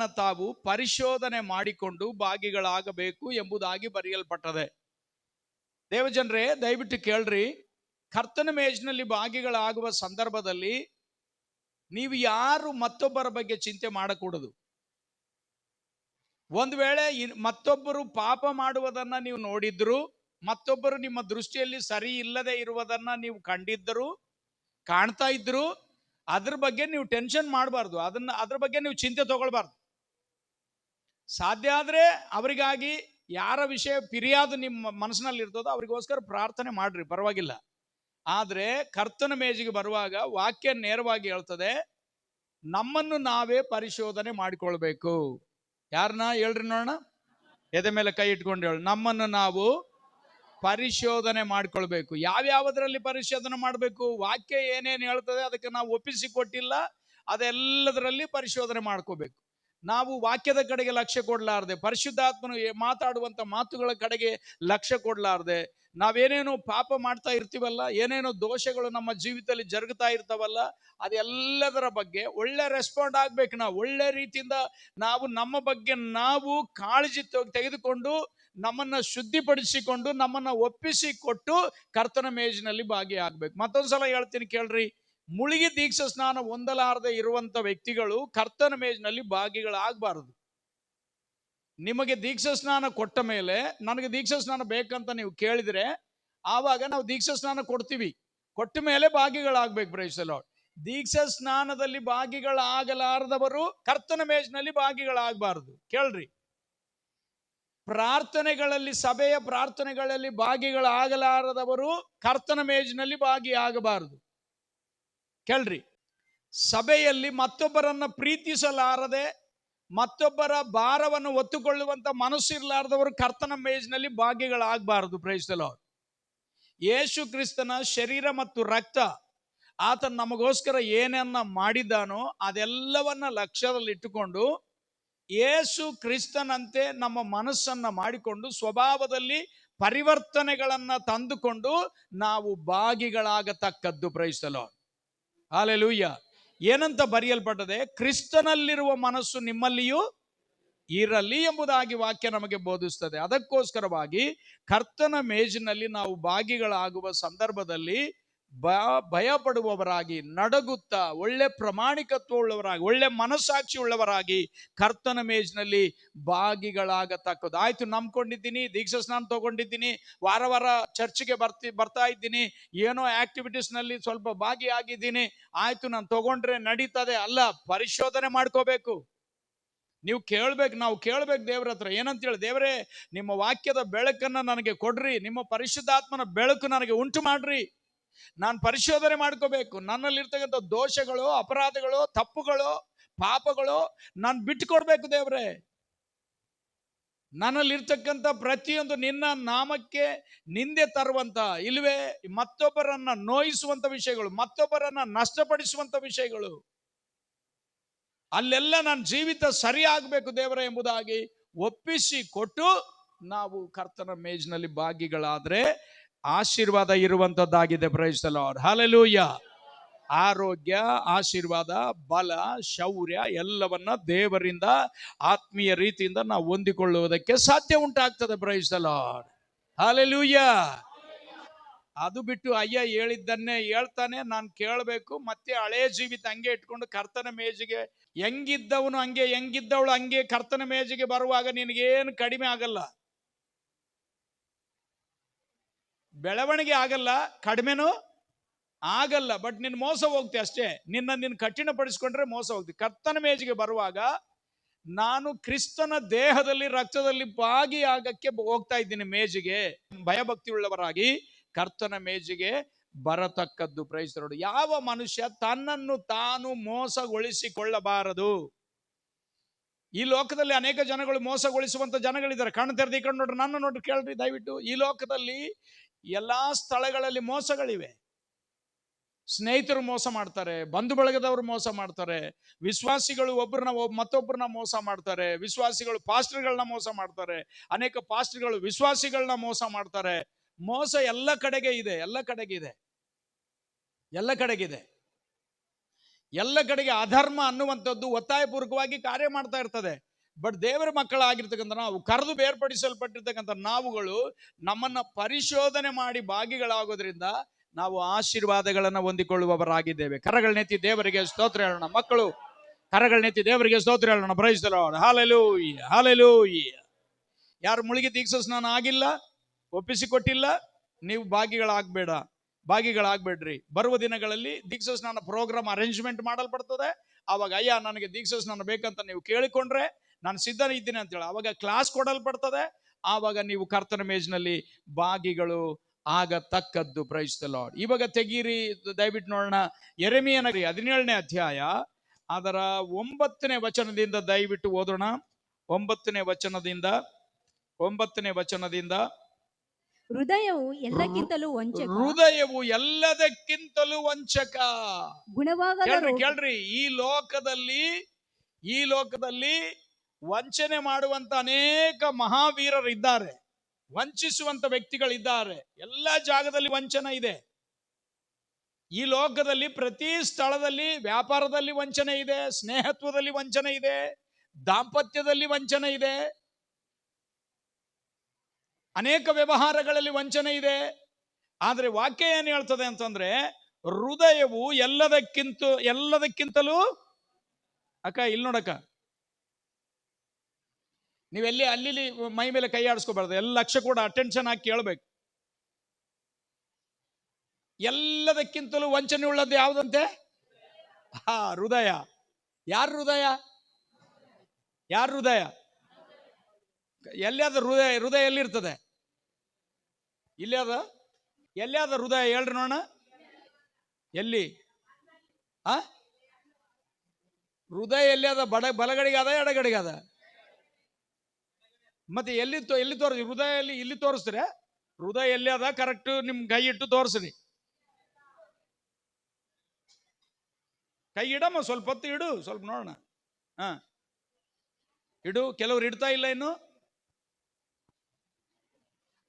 ತಮ್ಮನ್ನ ತಾವು ಪರಿಶೋಧನೆ ಮಾಡಿಕೊಂಡು ಭಾಗಿಗಳಾಗಬೇಕು ಎಂಬುದಾಗಿ ಬರೆಯಲ್ಪಟ್ಟದೆ. ದೇವಜನರೇ, ದಯವಿಟ್ಟು ಕೇಳ್ರಿ. ಕರ್ತನ ಮೇಜಿನಲ್ಲಿ ಭಾಗಿಗಳಾಗುವ ಸಂದರ್ಭದಲ್ಲಿ ನೀವು ಯಾರು ಮತ್ತೊಬ್ಬರ ಬಗ್ಗೆ ಚಿಂತೆ ಮಾಡಕೂಡದು. ಒಂದು ವೇಳೆ ಮತ್ತೊಬ್ಬರು ಪಾಪ ಮಾಡುವುದನ್ನ ನೀವು ನೋಡಿದ್ರು, ಮತ್ತೊಬ್ಬರು ನಿಮ್ಮ ದೃಷ್ಟಿಯಲ್ಲಿ ಸರಿ ಇಲ್ಲದೆ ಇರುವುದನ್ನ ನೀವು ಕಂಡಿದ್ದರು, ಕಾಣ್ತಾ ಇದ್ರು, ಅದ್ರ ಬಗ್ಗೆ ನೀವು ಟೆನ್ಷನ್ ಮಾಡಬಾರ್ದು. ಅದ್ರ ಬಗ್ಗೆ ನೀವು ಚಿಂತೆ ತಗೊಳ್ಬಾರ್ದು. ಸಾಧ್ಯ ಆದ್ರೆ ಅವರಿಗಾಗಿ ಯಾರ ವಿಷಯ ಫಿರ್ಯಾದು ನಿಮ್ಮ ಮನಸ್ಸಿನಲ್ಲಿ ಇರ್ತದೋ ಅವರಿಗೋಸ್ಕರ ಪ್ರಾರ್ಥನೆ ಮಾಡ್ರಿ, ಪರವಾಗಿಲ್ಲ. ಆದ್ರೆ ಕರ್ತನ ಮೇಜಿಗೆ ಬರುವಾಗ ವಾಕ್ಯ ನೇರವಾಗಿ ಹೇಳ್ತದೆ, ನಮ್ಮನ್ನು ನಾವೇ ಪರಿಶೋಧನೆ ಮಾಡಿಕೊಳ್ಬೇಕು. ಯಾರನ್ನ ಹೇಳ್ರಿ ನೋಡೋಣ. ಎದೆ ಮೇಲೆ ಕೈ ಇಟ್ಕೊಂಡು ಹೇಳಿ, ನಮ್ಮನ್ನು ನಾವು ಪರಿಶೋಧನೆ ಮಾಡ್ಕೊಳ್ಬೇಕು. ಯಾವ್ಯಾವುದರಲ್ಲಿ ಪರಿಶೋಧನೆ ಮಾಡಬೇಕು? ವಾಕ್ಯ ಏನೇನು ಹೇಳ್ತದೆ ಅದಕ್ಕೆ ನಾವು ಒಪ್ಪಿಸಿ ಕೊಟ್ಟಿಲ್ಲ, ಅದೆಲ್ಲದರಲ್ಲಿ ಪರಿಶೋಧನೆ ಮಾಡ್ಕೋಬೇಕು. ನಾವು ವಾಕ್ಯದ ಕಡೆಗೆ ಲಕ್ಷ್ಯ ಕೊಡ್ಲಾರ್ದೆ, ಪರಿಶುದ್ಧಾತ್ಮನು ಮಾತಾಡುವಂತ ಮಾತುಗಳ ಕಡೆಗೆ ಲಕ್ಷ್ಯ ಕೊಡ್ಲಾರ್ದೆ, ನಾವೇನೇನೋ ಪಾಪ ಮಾಡ್ತಾ ಇರ್ತೀವಲ್ಲ, ಏನೇನೋ ದೋಷಗಳು ನಮ್ಮ ಜೀವಿತದಲ್ಲಿ ಜರುಗುತ್ತಾ ಇರ್ತಾವಲ್ಲ, ಅದೆಲ್ಲದರ ಬಗ್ಗೆ ಒಳ್ಳೆ ರೆಸ್ಪಾಂಡ್ ಆಗ್ಬೇಕು. ನಾವು ಒಳ್ಳೆ ರೀತಿಯಿಂದ ನಾವು ನಮ್ಮ ಬಗ್ಗೆ ನಾವು ಕಾಳಜಿ ತೆಗೆದುಕೊಂಡು ನಮ್ಮನ್ನ ಶುದ್ಧಿಪಡಿಸಿಕೊಂಡು ನಮ್ಮನ್ನ ಒಪ್ಪಿಸಿ ಕೊಟ್ಟು ಕರ್ತನ ಮೇಜಿನಲ್ಲಿ ಭಾಗಿಯಾಗಬೇಕು. ಮತ್ತೊಂದ್ಸಲ ಹೇಳ್ತೀನಿ ಕೇಳ್ರಿ. ಮುಳುಗಿ ದೀಕ್ಷಾ ಸ್ನಾನ ಹೊಂದಲಾರದೆ ಇರುವಂತ ವ್ಯಕ್ತಿಗಳು ಕರ್ತನ ಮೇಜಿನಲ್ಲಿ ಭಾಗಿಗಳಾಗಬಾರದು. ನಿಮಗೆ ದೀಕ್ಷಾ ಸ್ನಾನ ಕೊಟ್ಟ ಮೇಲೆ ನನಗೆ ದೀಕ್ಷಾ ಸ್ನಾನ ಬೇಕಂತ ನೀವು ಕೇಳಿದ್ರೆ ಆವಾಗ ನಾವು ದೀಕ್ಷಾ ಸ್ನಾನ ಕೊಡ್ತೀವಿ. ಕೊಟ್ಟ ಮೇಲೆ ಭಾಗಿಗಳಾಗಬೇಕು. Praise the Lord. ದೀಕ್ಷಾ ಸ್ನಾನದಲ್ಲಿ ಭಾಗಿಗಳಾಗಲಾರದವರು ಕರ್ತನ ಮೇಜಿನಲ್ಲಿ ಭಾಗಿಗಳಾಗಬಾರದು. ಕೇಳ್ರಿ. ಪ್ರಾರ್ಥನೆಗಳಲ್ಲಿ, ಸಭೆಯ ಪ್ರಾರ್ಥನೆಗಳಲ್ಲಿ ಭಾಗಿಗಳಾಗಲಾರದವರು ಕರ್ತನ ಮೇಜಿನಲ್ಲಿ ಭಾಗಿಯಾಗಬಾರದು. ಕೇಳ್ರಿ. ಸಭೆಯಲ್ಲಿ ಮತ್ತೊಬ್ಬರನ್ನ ಪ್ರೀತಿಸಲಾರದೆ, ಮತ್ತೊಬ್ಬರ ಭಾರವನ್ನು ಹೊತ್ತುಕೊಳ್ಳುವಂತ ಮನಸ್ಸಿರಲಾರದವರು ಕರ್ತನ ಮೇಜಿನಲ್ಲಿ ಭಾಗಿಗಳಾಗಬಾರದು. Praise the Lord. ಯೇಸು ಕ್ರಿಸ್ತನ ಶರೀರ ಮತ್ತು ರಕ್ತ, ಆತನ ನಮಗೋಸ್ಕರ ಏನನ್ನ ಮಾಡಿದ್ದಾನೋ ಅದೆಲ್ಲವನ್ನ ಲಕ್ಷ್ಯದಲ್ಲಿಟ್ಟುಕೊಂಡು ಯೇಸು ಕ್ರಿಸ್ತನಂತೆ ನಮ್ಮ ಮನಸ್ಸನ್ನ ಮಾಡಿಕೊಂಡು ಸ್ವಭಾವದಲ್ಲಿ ಪರಿವರ್ತನೆಗಳನ್ನ ತಂದುಕೊಂಡು ನಾವು ಭಾಗಿಗಳಾಗತಕ್ಕದ್ದು. Praise the lord. ಹಲ್ಲೆಲೂಯಾ. ಏನಂತ ಬರೆಯಲ್ಪಟ್ಟದೆ? ಕ್ರಿಸ್ತನಲ್ಲಿರುವ ಮನಸ್ಸು ನಿಮ್ಮಲ್ಲಿಯೂ ಇರಲಿ ಎಂಬುದಾಗಿ ವಾಕ್ಯ ನಮಗೆ ಬೋಧಿಸ್ತದೆ. ಅದಕ್ಕೋಸ್ಕರವಾಗಿ ಕರ್ತನ ಮೇಜಿನಲ್ಲಿ ನಾವು ಭಾಗಿಗಳಾಗುವ ಸಂದರ್ಭದಲ್ಲಿ ಭಯ ಪಡುವವರಾಗಿ, ನಡಗುತ್ತಾ, ಒಳ್ಳೆ ಪ್ರಾಮಾಣಿಕತ್ವ ಉಳ್ಳವರಾಗಿ, ಒಳ್ಳೆ ಮನಸ್ಸಾಕ್ಷಿ ಉಳ್ಳವರಾಗಿ ಕರ್ತನ ಮೇಜಿನಲ್ಲಿ ಭಾಗಿಗಳಾಗತಕ್ಕದ್ದು. ಆಯ್ತು, ನಂಬ್ಕೊಂಡಿದ್ದೀನಿ, ದೀಕ್ಷಾ ಸ್ನಾನ ತಗೊಂಡಿದ್ದೀನಿ, ವಾರ ವಾರ ಚರ್ಚ್ಗೆ ಬರ್ತಾ ಇದ್ದೀನಿ, ಏನೋ ಆಕ್ಟಿವಿಟೀಸ್ ನಲ್ಲಿ ಸ್ವಲ್ಪ ಭಾಗಿಯಾಗಿದ್ದೀನಿ, ಆಯ್ತು ನಾನು ತಗೊಂಡ್ರೆ ನಡೀತದೆ. ಅಲ್ಲ, ಪರಿಶೋಧನೆ ಮಾಡ್ಕೋಬೇಕು. ನೀವು ಕೇಳ್ಬೇಕು, ನಾವು ಕೇಳ್ಬೇಕು ದೇವ್ರ ಹತ್ರ. ಏನಂತೇಳಿ, ದೇವರೇ ನಿಮ್ಮ ವಾಕ್ಯದ ಬೆಳಕನ್ನ ನನಗೆ ಕೊಡ್ರಿ, ನಿಮ್ಮ ಪರಿಶುದ್ಧಾತ್ಮನ ಬೆಳಕು ನನಗೆ ಉಂಟು ಮಾಡ್ರಿ, ನಾನು ಪರಿಶೋಧನೆ ಮಾಡ್ಕೋಬೇಕು. ನನ್ನಲ್ಲಿರ್ತಕ್ಕಂಥ ದೋಷಗಳು, ಅಪರಾಧಗಳು, ತಪ್ಪುಗಳು, ಪಾಪಗಳು ನಾನು ಬಿಟ್ಟುಕೊಡ್ಬೇಕು ದೇವ್ರೆ. ನನ್ನಲ್ಲಿರ್ತಕ್ಕಂಥ ಪ್ರತಿಯೊಂದು ನಿನ್ನ ನಾಮಕ್ಕೆ ನಿಂದೆ ತರುವಂತ, ಇಲ್ವೇ ಮತ್ತೊಬ್ಬರನ್ನ ನೋಯಿಸುವಂತ ವಿಷಯಗಳು, ಮತ್ತೊಬ್ಬರನ್ನ ನಷ್ಟಪಡಿಸುವಂತ ವಿಷಯಗಳು, ಅಲ್ಲೆಲ್ಲ ನನ್ನ ಜೀವಿತ ಸರಿಯಾಗಬೇಕು ದೇವರೇ ಎಂಬುದಾಗಿ ಒಪ್ಪಿಸಿ ಕೊಟ್ಟು ನಾವು ಕರ್ತನ ಮೇಜಿನಲ್ಲಿ ಭಾಗಿಗಳಾದ್ರೆ ಆಶೀರ್ವಾದ ಇರುವಂತದ್ದಾಗಿದೆ. Praise the lord. ಹಲ್ಲೆಲೂಯಾ. ಆರೋಗ್ಯ, ಆಶೀರ್ವಾದ, ಬಲ, ಶೌರ್ಯ ಎಲ್ಲವನ್ನ ದೇವರಿಂದ ಆತ್ಮೀಯ ರೀತಿಯಿಂದ ನಾವು ಹೊಂದಿಕೊಳ್ಳುವುದಕ್ಕೆ ಸಾಧ್ಯ ಉಂಟಾಗ್ತದೆ. Praise the lord. ಹಲ್ಲೆಲೂಯಾ. ಅದು ಬಿಟ್ಟು ಅಯ್ಯ ಹೇಳಿದ್ದನ್ನೇ ಹೇಳ್ತಾನೆ ನಾನು ಕೇಳಬೇಕು, ಮತ್ತೆ ಹಳೆ ಜೀವಿತ ಹಂಗೆ ಇಟ್ಕೊಂಡು ಕರ್ತನ ಮೇಜಿಗೆ ಹೆಂಗಿದ್ದವನು ಹಂಗೆ, ಹೆಂಗಿದ್ದವಳು ಹಂಗೆ ಕರ್ತನ ಮೇಜಿಗೆ ಬರುವಾಗ ನಿನಗೇನು ಕಡಿಮೆ ಆಗಲ್ಲ, ಬೆಳವಣಿಗೆ ಆಗಲ್ಲ, ಕಡಿಮೆನೂ ಆಗಲ್ಲ. ಬಟ್ ನಿನ್ನ ಮೋಸ ಹೋಗ್ತಿ ಅಷ್ಟೇ. ನಿನ್ನ ಕಠಿಣಪಡಿಸ್ಕೊಂಡ್ರೆ ಮೋಸ ಹೋಗ್ತಿ. ಕರ್ತನ ಮೇಜಿಗೆ ಬರುವಾಗ ನಾನು ಕ್ರಿಸ್ತನ ದೇಹದಲ್ಲಿ, ರಕ್ತದಲ್ಲಿ ಭಾಗಿಯಾಗಕ್ಕೆ ಹೋಗ್ತಾ ಇದ್ದೀನಿ ಮೇಜಿಗೆ. ಭಯಭಕ್ತಿ ಉಳ್ಳವರಾಗಿ ಕರ್ತನ ಮೇಜಿಗೆ ಬರತಕ್ಕದ್ದು. Praise the Lord. ಯಾವ ಮನುಷ್ಯ ತನ್ನನ್ನು ತಾನು ಮೋಸಗೊಳಿಸಿಕೊಳ್ಳಬಾರದು. ಈ ಲೋಕದಲ್ಲಿ ಅನೇಕ ಜನಗಳು ಮೋಸಗೊಳಿಸುವಂತ ಜನಗಳಿದ್ದಾರೆ. ಕಣ್ಣು ತೆರೆದು ಈ ಕಣ್ಣು ನೋಡ್ರಿ, ನನ್ನ ನೋಡ್ರಿ, ಕೇಳ್ರಿ ದಯವಿಟ್ಟು. ಈ ಲೋಕದಲ್ಲಿ ಎಲ್ಲಾ ಸ್ಥಳಗಳಲ್ಲಿ ಮೋಸಗಳಿವೆ. ಸ್ನೇಹಿತರು ಮೋಸ ಮಾಡ್ತಾರೆ, ಬಂಧು ಬಳಗದವರು ಮೋಸ ಮಾಡ್ತಾರೆ, ವಿಶ್ವಾಸಿಗಳು ಮತ್ತೊಬ್ಬರನ್ನ ಮೋಸ ಮಾಡ್ತಾರೆ, ವಿಶ್ವಾಸಿಗಳು ಪಾಸ್ಟರ್ಗಳನ್ನ ಮೋಸ ಮಾಡ್ತಾರೆ, ಅನೇಕ ಪಾಸ್ಟರ್ಗಳು ವಿಶ್ವಾಸಿಗಳನ್ನ ಮೋಸ ಮಾಡ್ತಾರೆ. ಮೋಸ ಎಲ್ಲ ಕಡೆಗೆ ಇದೆ, ಎಲ್ಲ ಕಡೆಗಿದೆ. ಎಲ್ಲ ಕಡೆಗೆ ಅಧರ್ಮ ಅನ್ನುವಂಥದ್ದು ಒತ್ತಾಯಪೂರ್ವಕವಾಗಿ ಕಾರ್ಯ ಮಾಡ್ತಾ ಇರ್ತದೆ. ಬಟ್ ದೇವರ ಮಕ್ಕಳಾಗಿರ್ತಕ್ಕಂಥ ನಾವು, ಕರೆದು ಬೇರ್ಪಡಿಸಲ್ಪಟ್ಟಿರ್ತಕ್ಕಂಥ ನಾವುಗಳು ನಮ್ಮನ್ನ ಪರಿಶೋಧನೆ ಮಾಡಿ ಭಾಗಿಗಳಾಗೋದ್ರಿಂದ ನಾವು ಆಶೀರ್ವಾದಗಳನ್ನು ಹೊಂದಿಕೊಳ್ಳುವವರಾಗಿದ್ದೇವೆ. ಕರಗಳನ್ನೆತ್ತಿ ದೇವರಿಗೆ ಸ್ತೋತ್ರ ಹೇಳೋಣ. ಮಕ್ಕಳು ಕರಗಳನ್ನೆತ್ತಿ ದೇವರಿಗೆ ಸ್ತೋತ್ರ ಹೇಳೋಣ. Praise the lord. Hallelujah, hallelujah. ಯಾರು ಮುಳುಗಿ ದೀಕ್ಷಾ ಸ್ನಾನ ಆಗಿಲ್ಲ, ಒಪ್ಪಿಸಿಕೊಟ್ಟಿಲ್ಲ, ನೀವು ಭಾಗಿಗಳಾಗಬೇಡ್ರಿ. ಬರುವ ದಿನಗಳಲ್ಲಿ ದೀಕ್ಷಾ ಸ್ನಾನ ಪ್ರೋಗ್ರಾಮ್ ಅರೇಂಜ್ಮೆಂಟ್ ಮಾಡಲ್ಪಡ್ತದೆ. ಆವಾಗ ಅಯ್ಯ ನನಗೆ ದೀಕ್ಷಾ ಸ್ನಾನ ಬೇಕಂತ ನೀವು ಕೇಳಿಕೊಂಡ್ರೆ ನಾನು ಸಿದ್ಧನೇ ಇದ್ದೀನಿ ಅಂತೇಳಿ ಆವಾಗ ಕ್ಲಾಸ್ ಕೊಡಲ್ಪಡ್ತದೆ. ಆವಾಗ ನೀವು ಕರ್ತನ ಮೇಜಿನಲ್ಲಿ ಭಾಗಿಗಳು ಆಗತಕ್ಕದ್ದು. Praise the Lord. ಇವಾಗ ತೆಗೀರಿ, ದಯವಿಟ್ಟು ನೋಡೋಣ. ಯೆರೆಮೀಯನ 17ನೇ ಅಧ್ಯಾಯ ಅದರ 9ನೇ ವಚನದಿಂದ ದಯವಿಟ್ಟು ಓದೋಣ. 9ನೇ ವಚನದಿಂದ ಹೃದಯವು ಎಲ್ಲಕ್ಕಿಂತಲೂ ವಂಚಕ, ಹೃದಯವು ಎಲ್ಲದಕ್ಕಿಂತಲೂ ವಂಚಕ. ಗುಣವಾಗದ ಕೇಳ್ರಿ, ಈ ಲೋಕದಲ್ಲಿ ವಂಚನೆ ಮಾಡುವಂತ ಅನೇಕ ಮಹಾವೀರರಿದ್ದಾರೆ, ವಂಚಿಸುವಂತ ವ್ಯಕ್ತಿಗಳಿದ್ದಾರೆ. ಎಲ್ಲ ಜಾಗದಲ್ಲಿ ವಂಚನೆ ಇದೆ. ಈ ಲೋಕದಲ್ಲಿ ಪ್ರತಿ ಸ್ಥಳದಲ್ಲಿ ವ್ಯಾಪಾರದಲ್ಲಿ ವಂಚನೆ ಇದೆ, ಸ್ನೇಹತ್ವದಲ್ಲಿ ವಂಚನೆ ಇದೆ, ದಾಂಪತ್ಯದಲ್ಲಿ ವಂಚನೆ ಇದೆ, ಅನೇಕ ವ್ಯವಹಾರಗಳಲ್ಲಿ ವಂಚನೆ ಇದೆ. ಆದರೆ ವಾಕ್ಯ ಏನು ಹೇಳ್ತದೆ ಅಂತಂದ್ರೆ, ಹೃದಯವು ಎಲ್ಲದಕ್ಕಿಂತಲೂ ಅಕ್ಕ ಇಲ್ಲಿ ನೋಡಕ್ಕ, ನೀವೆಲ್ಲಿ ಅಲ್ಲಿ ಮೈ ಮೇಲೆ ಕೈ ಆಡಿಸ್ಕೋಬಾರ್ದು. ಎಲ್ಲ ಲಕ್ಷ ಕೂಡ ಅಟೆನ್ಷನ್ ಹಾಕಿ ಕೇಳಬೇಕು. ಎಲ್ಲದಕ್ಕಿಂತಲೂ ವಂಚನೆ ಉಳ್ಳದ್ದು ಯಾವುದಂತೆ? ಹೃದಯ. ಯಾರ ಹೃದಯ? ಎಲ್ಲಿಯಾದ ಹೃದಯ ಎಲ್ಲಿರ್ತದೆ? ಎಲ್ಲಿಯಾದ ಹೃದಯ ಹೇಳ್ರಿ ನೋಡೋಣ. ಎಲ್ಲಿ ಹೃದಯ ಎಲ್ಲಿಯಾದ? ಬಲಗಡೆಗಾದ ಎಡಗಡೆಗಾದ? ಮತ್ತೆ ಎಲ್ಲಿ ತೋರಿಸಿ? ಹೃದಯ ಇಲ್ಲಿ ತೋರಿಸ್ತೀರ? ಹೃದಯ ಎಲ್ಲಿ ಅದ ಕರೆಕ್ಟ್ ನಿಮ್ ಕೈ ಇಟ್ಟು ತೋರಿಸ್ರಿ. ಕೈ ಇಡಮ್ಮ, ಸ್ವಲ್ಪ ಹೊತ್ತು ಇಡು, ಸ್ವಲ್ಪ ನೋಡೋಣ. ಇಡು. ಕೆಲವ್ರು ಇಡ್ತಾ ಇಲ್ಲ ಇನ್ನು.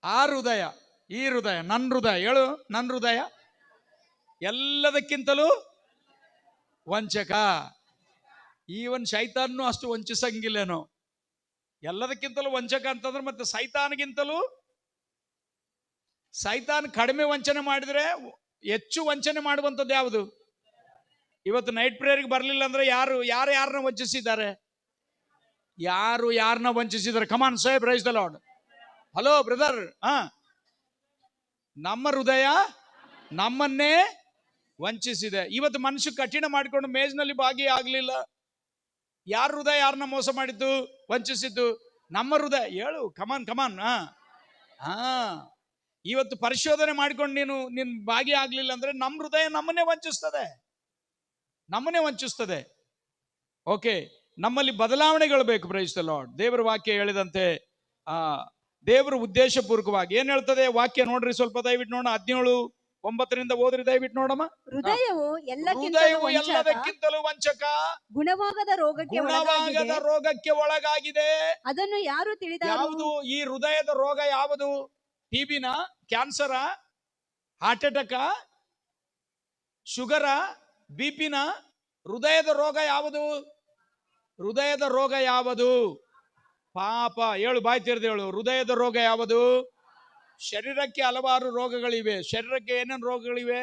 ಆ ಹೃದಯ, ಈ ಹೃದಯ, ನನ್ನ ಹೃದಯ ಹೇಳು. ನನ್ನ ಹೃದಯ ಎಲ್ಲದಕ್ಕಿಂತಲೂ ವಂಚಕ. ಈವನ್ ಶೈತಾನ್ನು ಅಷ್ಟು ವಂಚಿಸಂಗಿಲ್ಲೇನೋ. ಎಲ್ಲದಕ್ಕಿಂತಲೂ ವಂಚಕ ಅಂತಂದ್ರೆ ಮತ್ತೆ ಸೈತಾನ್ ಕಡಿಮೆ ವಂಚನೆ ಮಾಡಿದ್ರೆ ಹೆಚ್ಚು ವಂಚನೆ ಮಾಡುವಂಥದ್ದು ಯಾವುದು? ಇವತ್ತು ನೈಟ್ ಪ್ರೇಯರ್ಗೆ ಬರಲಿಲ್ಲ ಅಂದ್ರೆ ಯಾರನ್ನ ವಂಚಿಸಿದ್ದಾರೆ? ಯಾರನ್ನ ವಂಚಿಸಿದ್ದಾರೆ? Come on say praise the Lord. Hello brother. ನಮ್ಮ ಹೃದಯ ನಮ್ಮನ್ನೇ ವಂಚಿಸಿದೆ. ಇವತ್ತು ಮನುಷ್ಯ ಕಠಿಣ ಮಾಡಿಕೊಂಡು ಮೇಜ್ನಲ್ಲಿ ಭಾಗಿಯಾಗಲಿಲ್ಲ. ಯಾರ ಹೃದಯ ಯಾರನ್ನ ಮೋಸ ಮಾಡಿದ್ದು, ವಂಚಿಸಿದ್ದು? ನಮ್ಮ ಹೃದಯ. ಹೇಳು, ಕಮಾನ್. ಇವತ್ತು ಪರಿಶೋಧನೆ ಮಾಡಿಕೊಂಡು ನೀನು ಭಾಗಿಯಾಗಲಿಲ್ಲ ಅಂದ್ರೆ ನಮ್ಮ ಹೃದಯ ನಮ್ಮನ್ನೇ ವಂಚಿಸ್ತದೆ. ಓಕೆ, ನಮ್ಮಲ್ಲಿ ಬದಲಾವಣೆಗಳು ಬೇಕು. Praise the lord. ದೇವರ ವಾಕ್ಯ ಹೇಳಿದಂತೆ ದೇವರು ಉದ್ದೇಶಪೂರ್ವಕವಾಗಿ ಏನ್ ಹೇಳ್ತದೆ ವಾಕ್ಯ ನೋಡ್ರಿ, ಸ್ವಲ್ಪ ದಯವಿಟ್ಟು ನೋಡೋಣ. 17:9 ಓದ್ರಿ ದಯವಿಟ್ಟು ನೋಡಮ್ಮ. ಹೃದಯವು ಎಲ್ಲದಕ್ಕಿಂತಲೂ ವಂಚಕ, ಗುಣವಾಗದ ರೋಗಕ್ಕೆ ಒಳಗಾಗಿದೆ. ಅದನ್ನು ಯಾರು ತಿಳಿದಾರು? ಯಾವುದು ಈ ಹೃದಯದ ರೋಗ? ಯಾವುದು? ಟಿಬಿನ, ಕ್ಯಾನ್ಸರ, ಹಾರ್ಟ್ ಅಟ್ಯಾಕ, ಶುಗರ, ಬಿಪಿನ? ಹೃದಯದ ರೋಗ ಯಾವುದು? ಪಾಪ. ಹೇಳು, ಬಾಯಿ ತೆರೆದು ಹೇಳು. ಹೃದಯದ ರೋಗ ಯಾವುದು? ಶರೀರಕ್ಕೆ ಹಲವಾರು ರೋಗಗಳಿವೆ. ಶರೀರಕ್ಕೆ ಏನೇನು ರೋಗಗಳಿವೆ?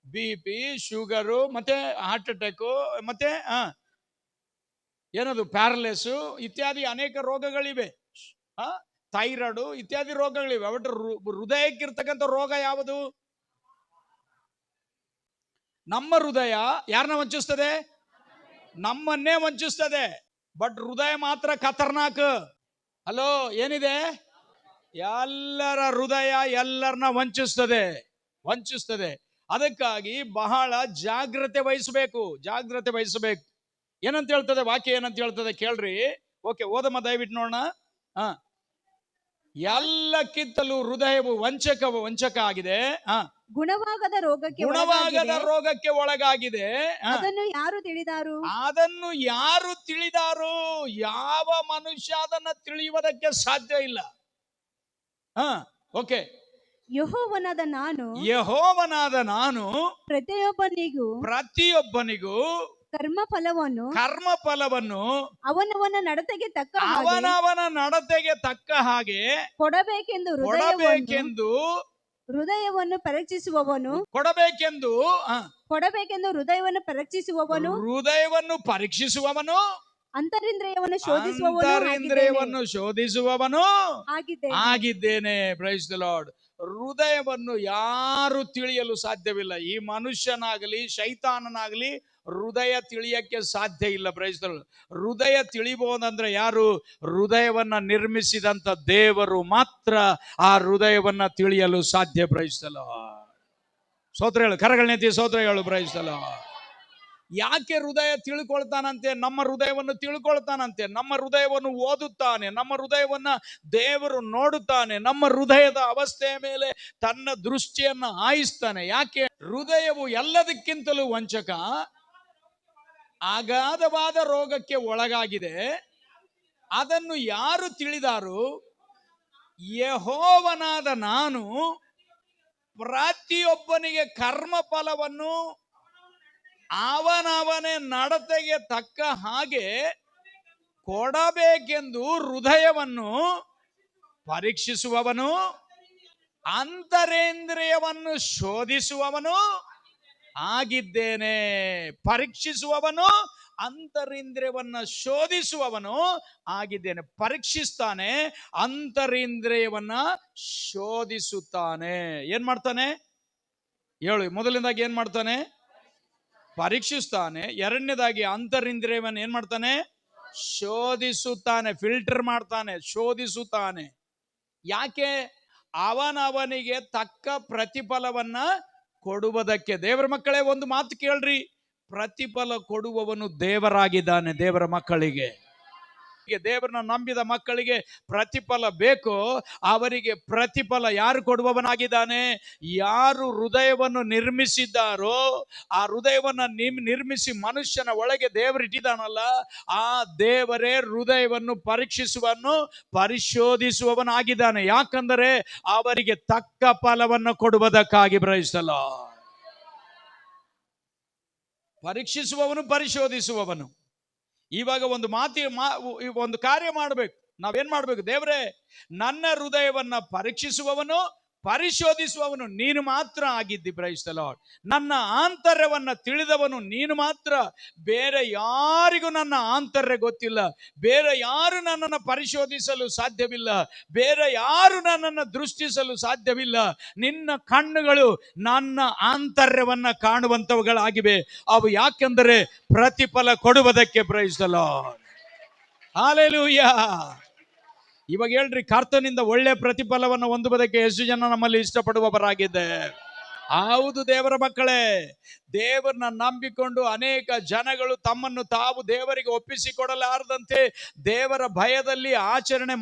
ಬಿಪಿ, ಶುಗರು, ಮತ್ತೆ ಹಾರ್ಟ್ ಅಟ್ಯಾಕ್, ಮತ್ತೆ ಏನದು ಪ್ಯಾರಲೈಸ್ ಇತ್ಯಾದಿ ಅನೇಕ ರೋಗಗಳಿವೆ. ಥೈರಾಯ್ಡ್ ಇತ್ಯಾದಿ ರೋಗಗಳಿವೆ. ಒಟ್ಟು ಹೃದಯಕ್ಕಿರ್ತಕ್ಕಂಥ ರೋಗ ಯಾವುದು? ನಮ್ಮ ಹೃದಯ ಯಾರನ್ನ ವಂಚಿಸ್ತದೆ? ನಮ್ಮನ್ನೇ ವಂಚಿಸ್ತದೆ. ಬಟ್ ಹೃದಯ ಮಾತ್ರ ಖತರ್ನಾಕ್. ಹಲೋ, ಏನಿದೆ? ಎಲ್ಲರ ಹೃದಯ ಎಲ್ಲರನ್ನ ವಂಚಿಸ್ತದೆ. ಅದಕ್ಕಾಗಿ ಬಹಳ ಜಾಗ್ರತೆ ವಹಿಸಬೇಕು. ಏನಂತ ಹೇಳ್ತದೆ ವಾಕ್ಯ? ಏನಂತ ಹೇಳ್ತದೆ ಕೇಳ್ರಿ. ಓಕೆ, ಓದಮ್ಮ ದಯವಿಟ್ಟು ನೋಡೋಣ. ಎಲ್ಲಕ್ಕಿಂತಲೂ ಹೃದಯವು ವಂಚಕ ಆಗಿದೆ. ಗುಣವಾಗದ ರೋಗಕ್ಕೆ ಒಳಗಾಗಿದೆ. ಅದನ್ನು ಯಾರು ತಿಳಿದಾರು? ಯಾವ ಮನುಷ್ಯ ಅದನ್ನ ತಿಳಿಯುವುದಕ್ಕೆ ಸಾಧ್ಯ ಇಲ್ಲ. ಓಕೆ, ಯೆಹೋವನಾದ ನಾನು ಪ್ರತಿಯೊಬ್ಬನಿಗೂ ಕರ್ಮ ಫಲವನ್ನು ಕರ್ಮ ಫಲವನ್ನು ಅವನವನ ನಡತೆಗೆ ತಕ್ಕ ಹಾಗೆ ಅವನವನ ನಡತೆಗೆ ತಕ್ಕ ಹಾಗೆ ಕೊಡಬೇಕೆಂದು ಕೊಡಬೇಕೆಂದು ಕೊಡಬೇಕೆಂದು ಹೃದಯವನ್ನು ಪರೀಕ್ಷಿಸುವವನು ಹೃದಯವನ್ನು ಪರೀಕ್ಷಿಸುವವನು ಅಂತರಿಂದ್ರಿಯವನ್ನು ಅಂತರಿಂದ್ರಿಯವನ್ನು ಶೋಧಿಸುವವನು ಆಗಿದ್ದೇನೆ. ಆಗಿದ್ದೇನೆ. Praise the lord. ಹೃದಯವನ್ನು ಯಾರು ತಿಳಿಯಲು ಸಾಧ್ಯವಿಲ್ಲ. ಈ ಮನುಷ್ಯನಾಗಲಿ ಶೈತಾನನಾಗಲಿ ಹೃದಯ ತಿಳಿಯಕ್ಕೆ ಸಾಧ್ಯ ಇಲ್ಲ. Praise the lord. ಹೃದಯ ತಿಳಿಬಹುದಂದ್ರೆ ಯಾರು? ಹೃದಯವನ್ನ ನಿರ್ಮಿಸಿದಂತ ದೇವರು ಮಾತ್ರ ಆ ಹೃದಯವನ್ನ ತಿಳಿಯಲು ಸಾಧ್ಯ. Praise the lord. ಸ್ತೋತ್ರ ಹೇಳು, ಕರಗಳನ್ನೆತ್ತಿ ಸ್ತೋತ್ರ ಹೇಳು. Praise the lord. ಯಾಕೆ ಹೃದಯ ತಿಳ್ಕೊಳ್ತಾನಂತೆ? ನಮ್ಮ ಹೃದಯವನ್ನು ತಿಳ್ಕೊಳ್ತಾನಂತೆ, ನಮ್ಮ ಹೃದಯವನ್ನು ಓದುತ್ತಾನೆ, ನಮ್ಮ ಹೃದಯವನ್ನ ದೇವರು ನೋಡುತ್ತಾನೆ, ನಮ್ಮ ಹೃದಯದ ಅವಸ್ಥೆಯ ಮೇಲೆ ತನ್ನ ದೃಷ್ಟಿಯನ್ನ ಹಾಯಿಸ್ತಾನೆ. ಯಾಕೆ? ಹೃದಯವು ಎಲ್ಲದಕ್ಕಿಂತಲೂ ವಂಚಕ, ಅಗಾಧವಾದ ರೋಗಕ್ಕೆ ಒಳಗಾಗಿದೆ. ಅದನ್ನು ಯಾರು ತಿಳಿದಾರು? ಯೆಹೋವನಾದ ನಾನು ಪ್ರತಿಯೊಬ್ಬನಿಗೆ ಕರ್ಮ ಫಲವನ್ನು ಅವನವನೇ ನಡತೆಗೆ ತಕ್ಕ ಹಾಗೆ ಕೊಡಬೇಕೆಂದು ಹೃದಯವನ್ನು ಪರೀಕ್ಷಿಸುವವನು, ಅಂತರೇಂದ್ರಿಯವನ್ನು ಶೋಧಿಸುವವನು ಆಗಿದ್ದೇನೆ. ಪರೀಕ್ಷಿಸುವವನು, ಅಂತರಿಂದ್ರಿಯವನ್ನ ಶೋಧಿಸುವವನು ಆಗಿದ್ದೇನೆ. ಪರೀಕ್ಷಿಸ್ತಾನೆ, ಅಂತರಿಂದ್ರಿಯವನ್ನ ಶೋಧಿಸುತ್ತಾನೆ. ಏನ್ ಮಾಡ್ತಾನೆ ಹೇಳು? ಮೊದಲನೇದಾಗಿ ಏನ್ ಮಾಡ್ತಾನೆ? ಪರೀಕ್ಷಿಸ್ತಾನೆ. ಎರಡನೇದಾಗಿ ಅಂತರಿಂದ್ರಿಯವನ್ನ ಏನ್ ಮಾಡ್ತಾನೆ? ಶೋಧಿಸುತ್ತಾನೆ, ಫಿಲ್ಟರ್ ಮಾಡ್ತಾನೆ, ಶೋಧಿಸುತ್ತಾನೆ. ಯಾಕೆ? ಅವನವನಿಗೆ ತಕ್ಕ ಪ್ರತಿಫಲವನ್ನ ಕೊಡುವುದಕ್ಕೆ. ದೇವರ ಮಕ್ಕಳೇ, ಒಂದು ಮಾತು ಕೇಳ್ರಿ, ಪ್ರತಿಫಲ ಕೊಡುವವನು ದೇವರಾಗಿದ್ದಾನೆ. ದೇವರ ಮಕ್ಕಳಿಗೆ, ದೇವರನ್ನ ನಂಬಿದ ಮಕ್ಕಳಿಗೆ ಪ್ರತಿಫಲ ಬೇಕು. ಅವರಿಗೆ ಪ್ರತಿಫಲ ಯಾರು ಕೊಡುವವನಾಗಿದ್ದಾನೆ? ಯಾರು ಹೃದಯವನ್ನು ನಿರ್ಮಿಸಿದ್ದಾರೋ, ಆ ಹೃದಯವನ್ನ ನಿರ್ಮಿಸಿ ಮನುಷ್ಯನ ಒಳಗೆ ದೇವರಿಟ್ಟಿದ್ದಾನಲ್ಲ, ಆ ದೇವರೇ ಹೃದಯವನ್ನು ಪರಿಶೋಧಿಸುವವನಾಗಿದ್ದಾನೆ. ಯಾಕಂದರೆ ಅವರಿಗೆ ತಕ್ಕ ಫಲವನ್ನು ಕೊಡುವುದಕ್ಕಾಗಿ. ಪ್ರೈಸಲ್ಲ. ಪರೀಕ್ಷಿಸುವವನು, ಪರಿಶೋಧಿಸುವವನು. ಇವಾಗ ಒಂದು ಕಾರ್ಯ ಮಾಡಬೇಕು. ನಾವೇನ್ ಮಾಡ್ಬೇಕು? ದೇವರೇ, ನನ್ನ ಹೃದಯವನ್ನ ಪರೀಕ್ಷಿಸುವವನು, ಪರಿಶೋಧಿಸುವವನು ನೀನು ಮಾತ್ರ ಆಗಿದ್ದಿ. Price the lord. ನನ್ನ ಆಂತರ್ಯವನ್ನ ತಿಳಿದವನು ನೀನು ಮಾತ್ರ. ಬೇರೆ ಯಾರಿಗೂ ನನ್ನ ಆಂತರ್ಯ ಗೊತ್ತಿಲ್ಲ. ಬೇರೆ ಯಾರು ನನ್ನನ್ನು ಪರಿಶೋಧಿಸಲು ಸಾಧ್ಯವಿಲ್ಲ. ಬೇರೆ ಯಾರು ನನ್ನನ್ನು ದೃಷ್ಟಿಸಲು ಸಾಧ್ಯವಿಲ್ಲ. ನಿನ್ನ ಕಣ್ಣುಗಳು ನನ್ನ ಆಂತರ್ಯವನ್ನ ಕಾಣುವಂತವುಗಳಾಗಿವೆ. ಅವು ಯಾಕೆಂದರೆ ಪ್ರತಿಫಲ ಕೊಡುವುದಕ್ಕೆ. Praise the lord. ಹಲ್ಲೆಲೂಯಾ. ಇವಾಗ ಹೇಳ್ರಿ, ಕರ್ತನಿಂದ ಒಳ್ಳೆ ಪ್ರತಿಫಲವನ್ನು ಹೊಂದುವುದಕ್ಕೆ ಎಷ್ಟು ಜನ ನಮ್ಮಲ್ಲಿ ಇಷ್ಟಪಡುವವರಾಗಿದೆ? ಹೌದು ದೇವರ ಮಕ್ಕಳೇ. ದೇವರನ್ನ ನಂಬಿಕೊಂಡು ಅನೇಕ ಜನಗಳು ತಮ್ಮನ್ನು ತಾವು ದೇವರಿಗೆ ಒಪ್ಪಿಸಿಕೊಡಲಾರದಂತೆ, ದೇವರ ಭಯದಲ್ಲಿ ಆಚರಣೆ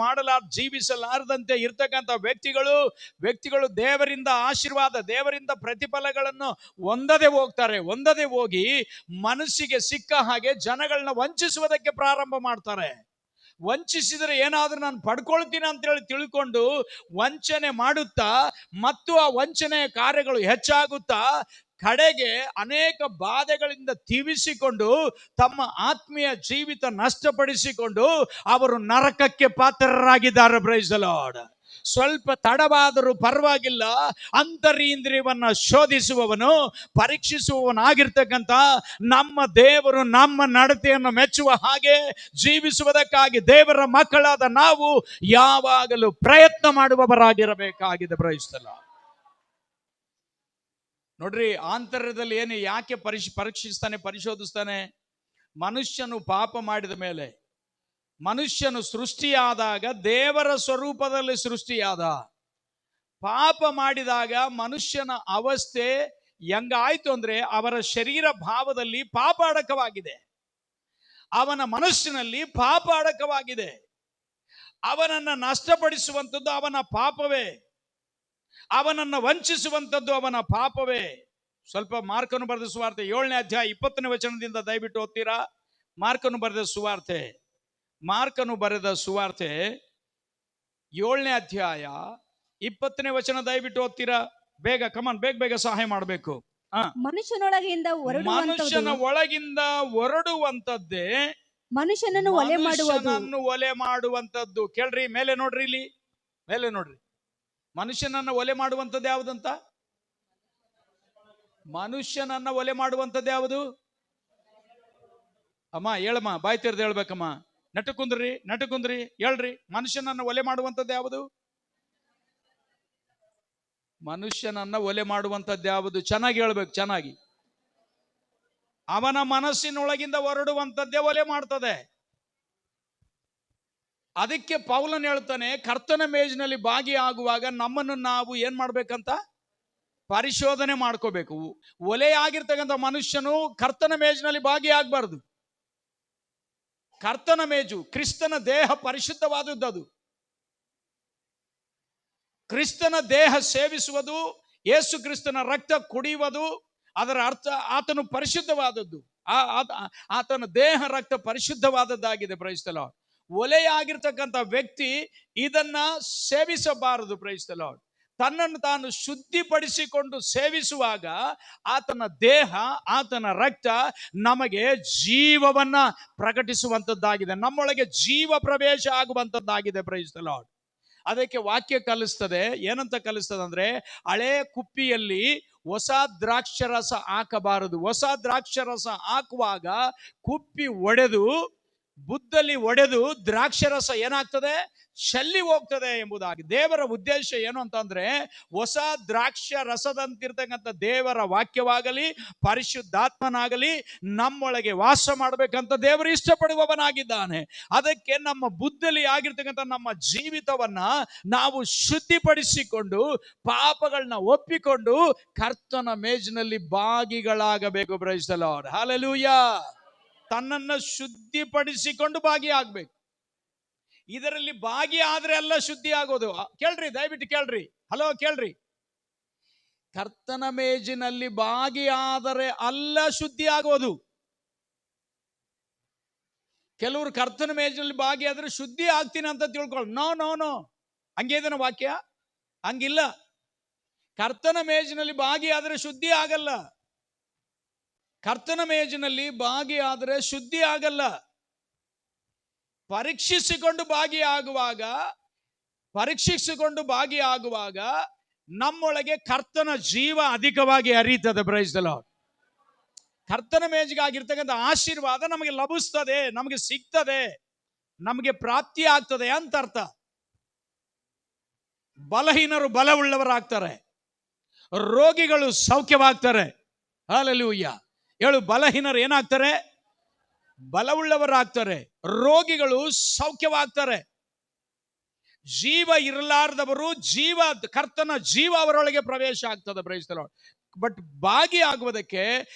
ಜೀವಿಸಲಾರದಂತೆ ಇರ್ತಕ್ಕಂಥ ವ್ಯಕ್ತಿಗಳು ದೇವರಿಂದ ಆಶೀರ್ವಾದ, ದೇವರಿಂದ ಪ್ರತಿಫಲಗಳನ್ನು ಹೊಂದದೆ ಹೋಗಿ ಮನಸ್ಸಿಗೆ ಸಿಕ್ಕ ಹಾಗೆ ಜನಗಳನ್ನ ವಂಚಿಸುವುದಕ್ಕೆ ಪ್ರಾರಂಭ ಮಾಡ್ತಾರೆ. ವಂಚಿಸಿದರೆ ಏನಾದ್ರೂ ನಾನು ಪಡ್ಕೊಳ್ತೀನಿ ಅಂತ ಹೇಳಿ ತಿಳ್ಕೊಂಡು ವಂಚನೆ ಮಾಡುತ್ತಾ, ಮತ್ತು ಆ ವಂಚನೆಯ ಕಾರ್ಯಗಳು ಹೆಚ್ಚಾಗುತ್ತಾ ಕಡೆಗೆ ಅನೇಕ ಬಾಧೆಗಳಿಂದ ತೀವಿಸಿಕೊಂಡು ತಮ್ಮ ಆತ್ಮೀಯ ಜೀವಿತ ನಷ್ಟಪಡಿಸಿಕೊಂಡು ಅವರು ನರಕಕ್ಕೆ ಪಾತ್ರರಾಗಿದ್ದಾರೆ. Praise the lord. ಸ್ವಲ್ಪ ತಡವಾದರೂ ಪರವಾಗಿಲ್ಲ, ಅಂತರೀಂದ್ರಿಯವನ್ನ ಶೋಧಿಸುವವನು, ಪರೀಕ್ಷಿಸುವವನಾಗಿರ್ತಕ್ಕಂಥ ನಮ್ಮ ದೇವರು ನಮ್ಮ ನಡತೆಯನ್ನು ಮೆಚ್ಚುವ ಹಾಗೆ ಜೀವಿಸುವುದಕ್ಕಾಗಿ ದೇವರ ಮಕ್ಕಳಾದ ನಾವು ಯಾವಾಗಲೂ ಪ್ರಯತ್ನ ಮಾಡುವವರಾಗಿರಬೇಕಾಗಿದೆ. Price the lord. ನೋಡ್ರಿ, ಆಂತರ್ಯದಲ್ಲಿ ಏನು ಯಾಕೆ ಪರೀಕ್ಷಿಸ್ತಾನೆ, ಪರಿಶೋಧಿಸ್ತಾನೆ? ಮನುಷ್ಯನು ಪಾಪ ಮಾಡಿದ ಮೇಲೆ, ಮನುಷ್ಯನು ಸೃಷ್ಟಿಯಾದಾಗ ದೇವರ ಸ್ವರೂಪದಲ್ಲಿ ಸೃಷ್ಟಿಯಾದ, ಪಾಪ ಮಾಡಿದಾಗ ಮನುಷ್ಯನ ಅವಸ್ಥೆ ಹೆಂಗಾಯ್ತು ಅಂದ್ರೆ ಅವರ ಶರೀರ ಭಾವದಲ್ಲಿ ಪಾಪ ಅಡಕವಾಗಿದೆ, ಅವನ ಮನಸ್ಸಿನಲ್ಲಿ ಪಾಪ ಅಡಕವಾಗಿದೆ. ಅವನನ್ನ ನಷ್ಟಪಡಿಸುವಂಥದ್ದು ಅವನ ಪಾಪವೇ, ಅವನನ್ನು ವಂಚಿಸುವಂಥದ್ದು ಅವನ ಪಾಪವೇ. ಸ್ವಲ್ಪ ಮಾರ್ಕನು ಬರೆದ ಸುವಾರ್ತೆ 7ನೇ ಅಧ್ಯಾಯ 20ನೇ ವಚನದಿಂದ ದಯವಿಟ್ಟು ಓದ್ತೀರಾ? ಮಾರ್ಕನು ಬರೆದ ಸುವಾರ್ತೆ 7ನೇ ಅಧ್ಯಾಯ 20ನೇ ವಚನ ದಯವಿಟ್ಟು ಓದ್ತೀರಾ? ಬೇಗ, ಕಮಾನ್, ಬೇಗ ಸಹಾಯ ಮಾಡಬೇಕು. ಮನುಷ್ಯನೊಳಗಿಂದ ಮನುಷ್ಯನ ಹೊರಡುವಂತದ್ದು ಒಳಗಿಂದ ಹೊರಡುವಂತದ್ದೇ ಮನುಷ್ಯನನ್ನು ಒಲೆ ಮಾಡುವುದು. ಮನುಷ್ಯನನ್ನು ಒಲೆ ಮಾಡುವಂತದ್ದು. ಕೇಳ್ರಿ, ಮೇಲೆ ನೋಡ್ರಿ, ಇಲ್ಲಿ ಮೇಲೆ ನೋಡ್ರಿ. ಮನುಷ್ಯನನ್ನ ಒಲೆ ಮಾಡುವಂತದ್ದು ಯಾವುದಂತ? ಮನುಷ್ಯನನ್ನ ಒಲೆ ಮಾಡುವಂತದ್ದು ಯಾವುದು? ಅಮ್ಮ ಹೇಳಮ್ಮ, ಬಾಯಿ ತೆರೆದು ಹೇಳ್ಬೇಕಮ್ಮ. ನಟಕುಂದ್ರಿ ಹೇಳ್ರಿ. ಮನುಷ್ಯನನ್ನ ಒಲೆ ಮಾಡುವಂತದ್ದು ಯಾವುದು? ಮನುಷ್ಯನನ್ನ ಒಲೆ ಮಾಡುವಂತದ್ದು ಯಾವುದು? ಚೆನ್ನಾಗಿ ಹೇಳ್ಬೇಕು, ಚೆನ್ನಾಗಿ. ಅವನ ಮನಸ್ಸಿನೊಳಗಿಂದ ಹೊರಡುವಂತದ್ದೇ ಒಲೆ ಮಾಡ್ತದೆ. ಅದಕ್ಕೆ ಪೌಲನ್ ಹೇಳ್ತಾನೆ, ಕರ್ತನ ಮೇಜಿನಲ್ಲಿ ಭಾಗಿಯಾಗುವಾಗ ನಮ್ಮನ್ನು ನಾವು ಏನ್ ಮಾಡ್ಬೇಕಂತ ಪರಿಶೋಧನೆ ಮಾಡ್ಕೋಬೇಕು. ಒಲೆಯಾಗಿರ್ತಕ್ಕಂಥ ಮನುಷ್ಯನು ಕರ್ತನ ಮೇಜಿನಲ್ಲಿ ಭಾಗಿಯಾಗಬಾರ್ದು. ಕರ್ತನ ಮೇಜು, ಕ್ರಿಸ್ತನ ದೇಹ ಪರಿಶುದ್ಧವಾದದ್ದು. ಕ್ರಿಸ್ತನ ದೇಹ ಸೇವಿಸುವುದು, ಯೇಸು ಕ್ರಿಸ್ತನ ರಕ್ತ ಕುಡಿಯುವುದು, ಅದರ ಅರ್ಥ ಆತನು ಪರಿಶುದ್ಧವಾದದ್ದು. ಆತನ ದೇಹ ರಕ್ತ ಪರಿಶುದ್ಧವಾದದ್ದಾಗಿದೆ. Praise the Lord. ಒಲೆಯಾಗಿರ್ತಕ್ಕಂಥ ವ್ಯಕ್ತಿ ಇದನ್ನ ಸೇವಿಸಬಾರದು. Price the lord. ತನ್ನನ್ನು ತಾನು ಶುದ್ಧಿಪಡಿಸಿಕೊಂಡು ಸೇವಿಸುವಾಗ ಆತನ ದೇಹ, ಆತನ ರಕ್ತ ನಮಗೆ ಜೀವವನ್ನ ಪ್ರಕಟಿಸುವಂತದ್ದಾಗಿದೆ. ನಮ್ಮೊಳಗೆ ಜೀವ ಪ್ರವೇಶ ಆಗುವಂತದ್ದಾಗಿದೆ. Price the lord. ಅದಕ್ಕೆ ವಾಕ್ಯ ಕಲಿಸ್ತದೆ. ಏನಂತ ಕಲಿಸ್ತದೆ ಅಂದ್ರೆ, ಹಳೆ ಕುಪ್ಪಿಯಲ್ಲಿ ಹೊಸ ದ್ರಾಕ್ಷರಸ ಹಾಕಬಾರದು. ಹೊಸ ದ್ರಾಕ್ಷರಸ ಹಾಕುವಾಗ ಕುಪ್ಪಿ ಒಡೆದು, ಬುದ್ಧಲ್ಲಿ ಒಡೆದು ದ್ರಾಕ್ಷರಸ ಏನಾಗ್ತದೆ? ಚೆಲ್ಲಿ ಹೋಗ್ತದೆ ಎಂಬುದಾಗಿ. ದೇವರ ಉದ್ದೇಶ ಏನು ಅಂತಂದ್ರೆ, ಹೊಸ ದ್ರಾಕ್ಷ ರಸದಂತಿರ್ತಕ್ಕಂಥ ದೇವರ ವಾಕ್ಯವಾಗಲಿ ಪರಿಶುದ್ಧಾತ್ಮನಾಗಲಿ ನಮ್ಮೊಳಗೆ ವಾಸ ಮಾಡಬೇಕಂತ ದೇವರು ಇಷ್ಟಪಡುವವನಾಗಿದ್ದಾನೆ. ಅದಕ್ಕೆ ನಮ್ಮ ಬುದ್ಧಲಿ ಆಗಿರ್ತಕ್ಕಂಥ ನಮ್ಮ ಜೀವಿತವನ್ನ ನಾವು ಶುದ್ಧಿಪಡಿಸಿಕೊಂಡು ಪಾಪಗಳನ್ನ ಒಪ್ಪಿಕೊಂಡು ಕರ್ತನ ಮೇಜಿನಲ್ಲಿ ಭಾಗಿಗಳಾಗಬೇಕು. Praise the lord. ಹಲ್ಲೆಲೂಯಾ. ತನ್ನನ್ನ ಶುದ್ಧಿಪಡಿಸಿಕೊಂಡು ಭಾಗಿಯಾಗಬೇಕು. ಇದರಲ್ಲಿ ಭಾಗಿ ಆದ್ರೆ ಅಲ್ಲ ಶುದ್ಧಿ ಆಗೋದು. ಕೇಳ್ರಿ, ದಯವಿಟ್ಟು ಕೇಳ್ರಿ. ಹಲೋ, ಕೇಳ್ರಿ. ಕರ್ತನ ಮೇಜಿನಲ್ಲಿ ಭಾಗಿ ಆದರೆ ಅಲ್ಲ ಶುದ್ಧಿ ಆಗೋದು. ಕೆಲವರು ಕರ್ತನ ಮೇಜಿನಲ್ಲಿ ಭಾಗಿ ಆದ್ರೆ ಶುದ್ಧಿ ಆಗ್ತೀನಿ ಅಂತ ತಿಳ್ಕೊಳ್ಳ. ನೋ ನೋ ನೋ, ಹಂಗೇದನ ವಾಕ್ಯ? ಹಂಗಿಲ್ಲ. ಕರ್ತನ ಮೇಜಿನಲ್ಲಿ ಭಾಗಿ ಆದರೆ ಶುದ್ಧಿ ಆಗಲ್ಲ. ಕರ್ತನ ಮೇಜಿನಲ್ಲಿ ಭಾಗಿ ಆದರೆ ಶುದ್ಧಿ ಆಗಲ್ಲ. ಪರೀಕ್ಷಿಸಿಕೊಂಡು ಭಾಗಿಯಾಗುವಾಗ ನಮ್ಮೊಳಗೆ ಕರ್ತನ ಜೀವ ಅಧಿಕವಾಗಿ ಹರಿತದೆ. Price the lord. ಕರ್ತನ ಮೇಜಿಗಾಗಿರ್ತಕ್ಕಂಥ ಆಶೀರ್ವಾದ ನಮಗೆ ಲಭಿಸ್ತದೆ, ನಮಗೆ ಸಿಗ್ತದೆ, ನಮಗೆ ಪ್ರಾಪ್ತಿ ಆಗ್ತದೆ ಅಂತ ಅರ್ಥ. ಬಲಹೀನರು ಬಲವುಳ್ಳವರಾಗ್ತಾರೆ, ರೋಗಿಗಳು ಸೌಖ್ಯವಾಗ್ತಾರೆ. ಹಲ್ಲೆಲೂಯಾ. ಹೇಳು, ಬಲಹೀನರು ಏನಾಗ್ತಾರೆ? ಬಲವುಳ್ಳವರಾಗ್ತಾರೆ, ರೋಗಿಗಳು ಸೌಖ್ಯವಾಗ್ತಾರೆ. ಜೀವ ಇರಲಾರ್ದವರು ಕರ್ತನ ಜೀವ ಅವರೊಳಗೆ ಪ್ರವೇಶ ಆಗ್ತದೆ. Price the lord. ಬಟ್ ಭಾಗಿ ಆಗುವುದಕ್ಕೆ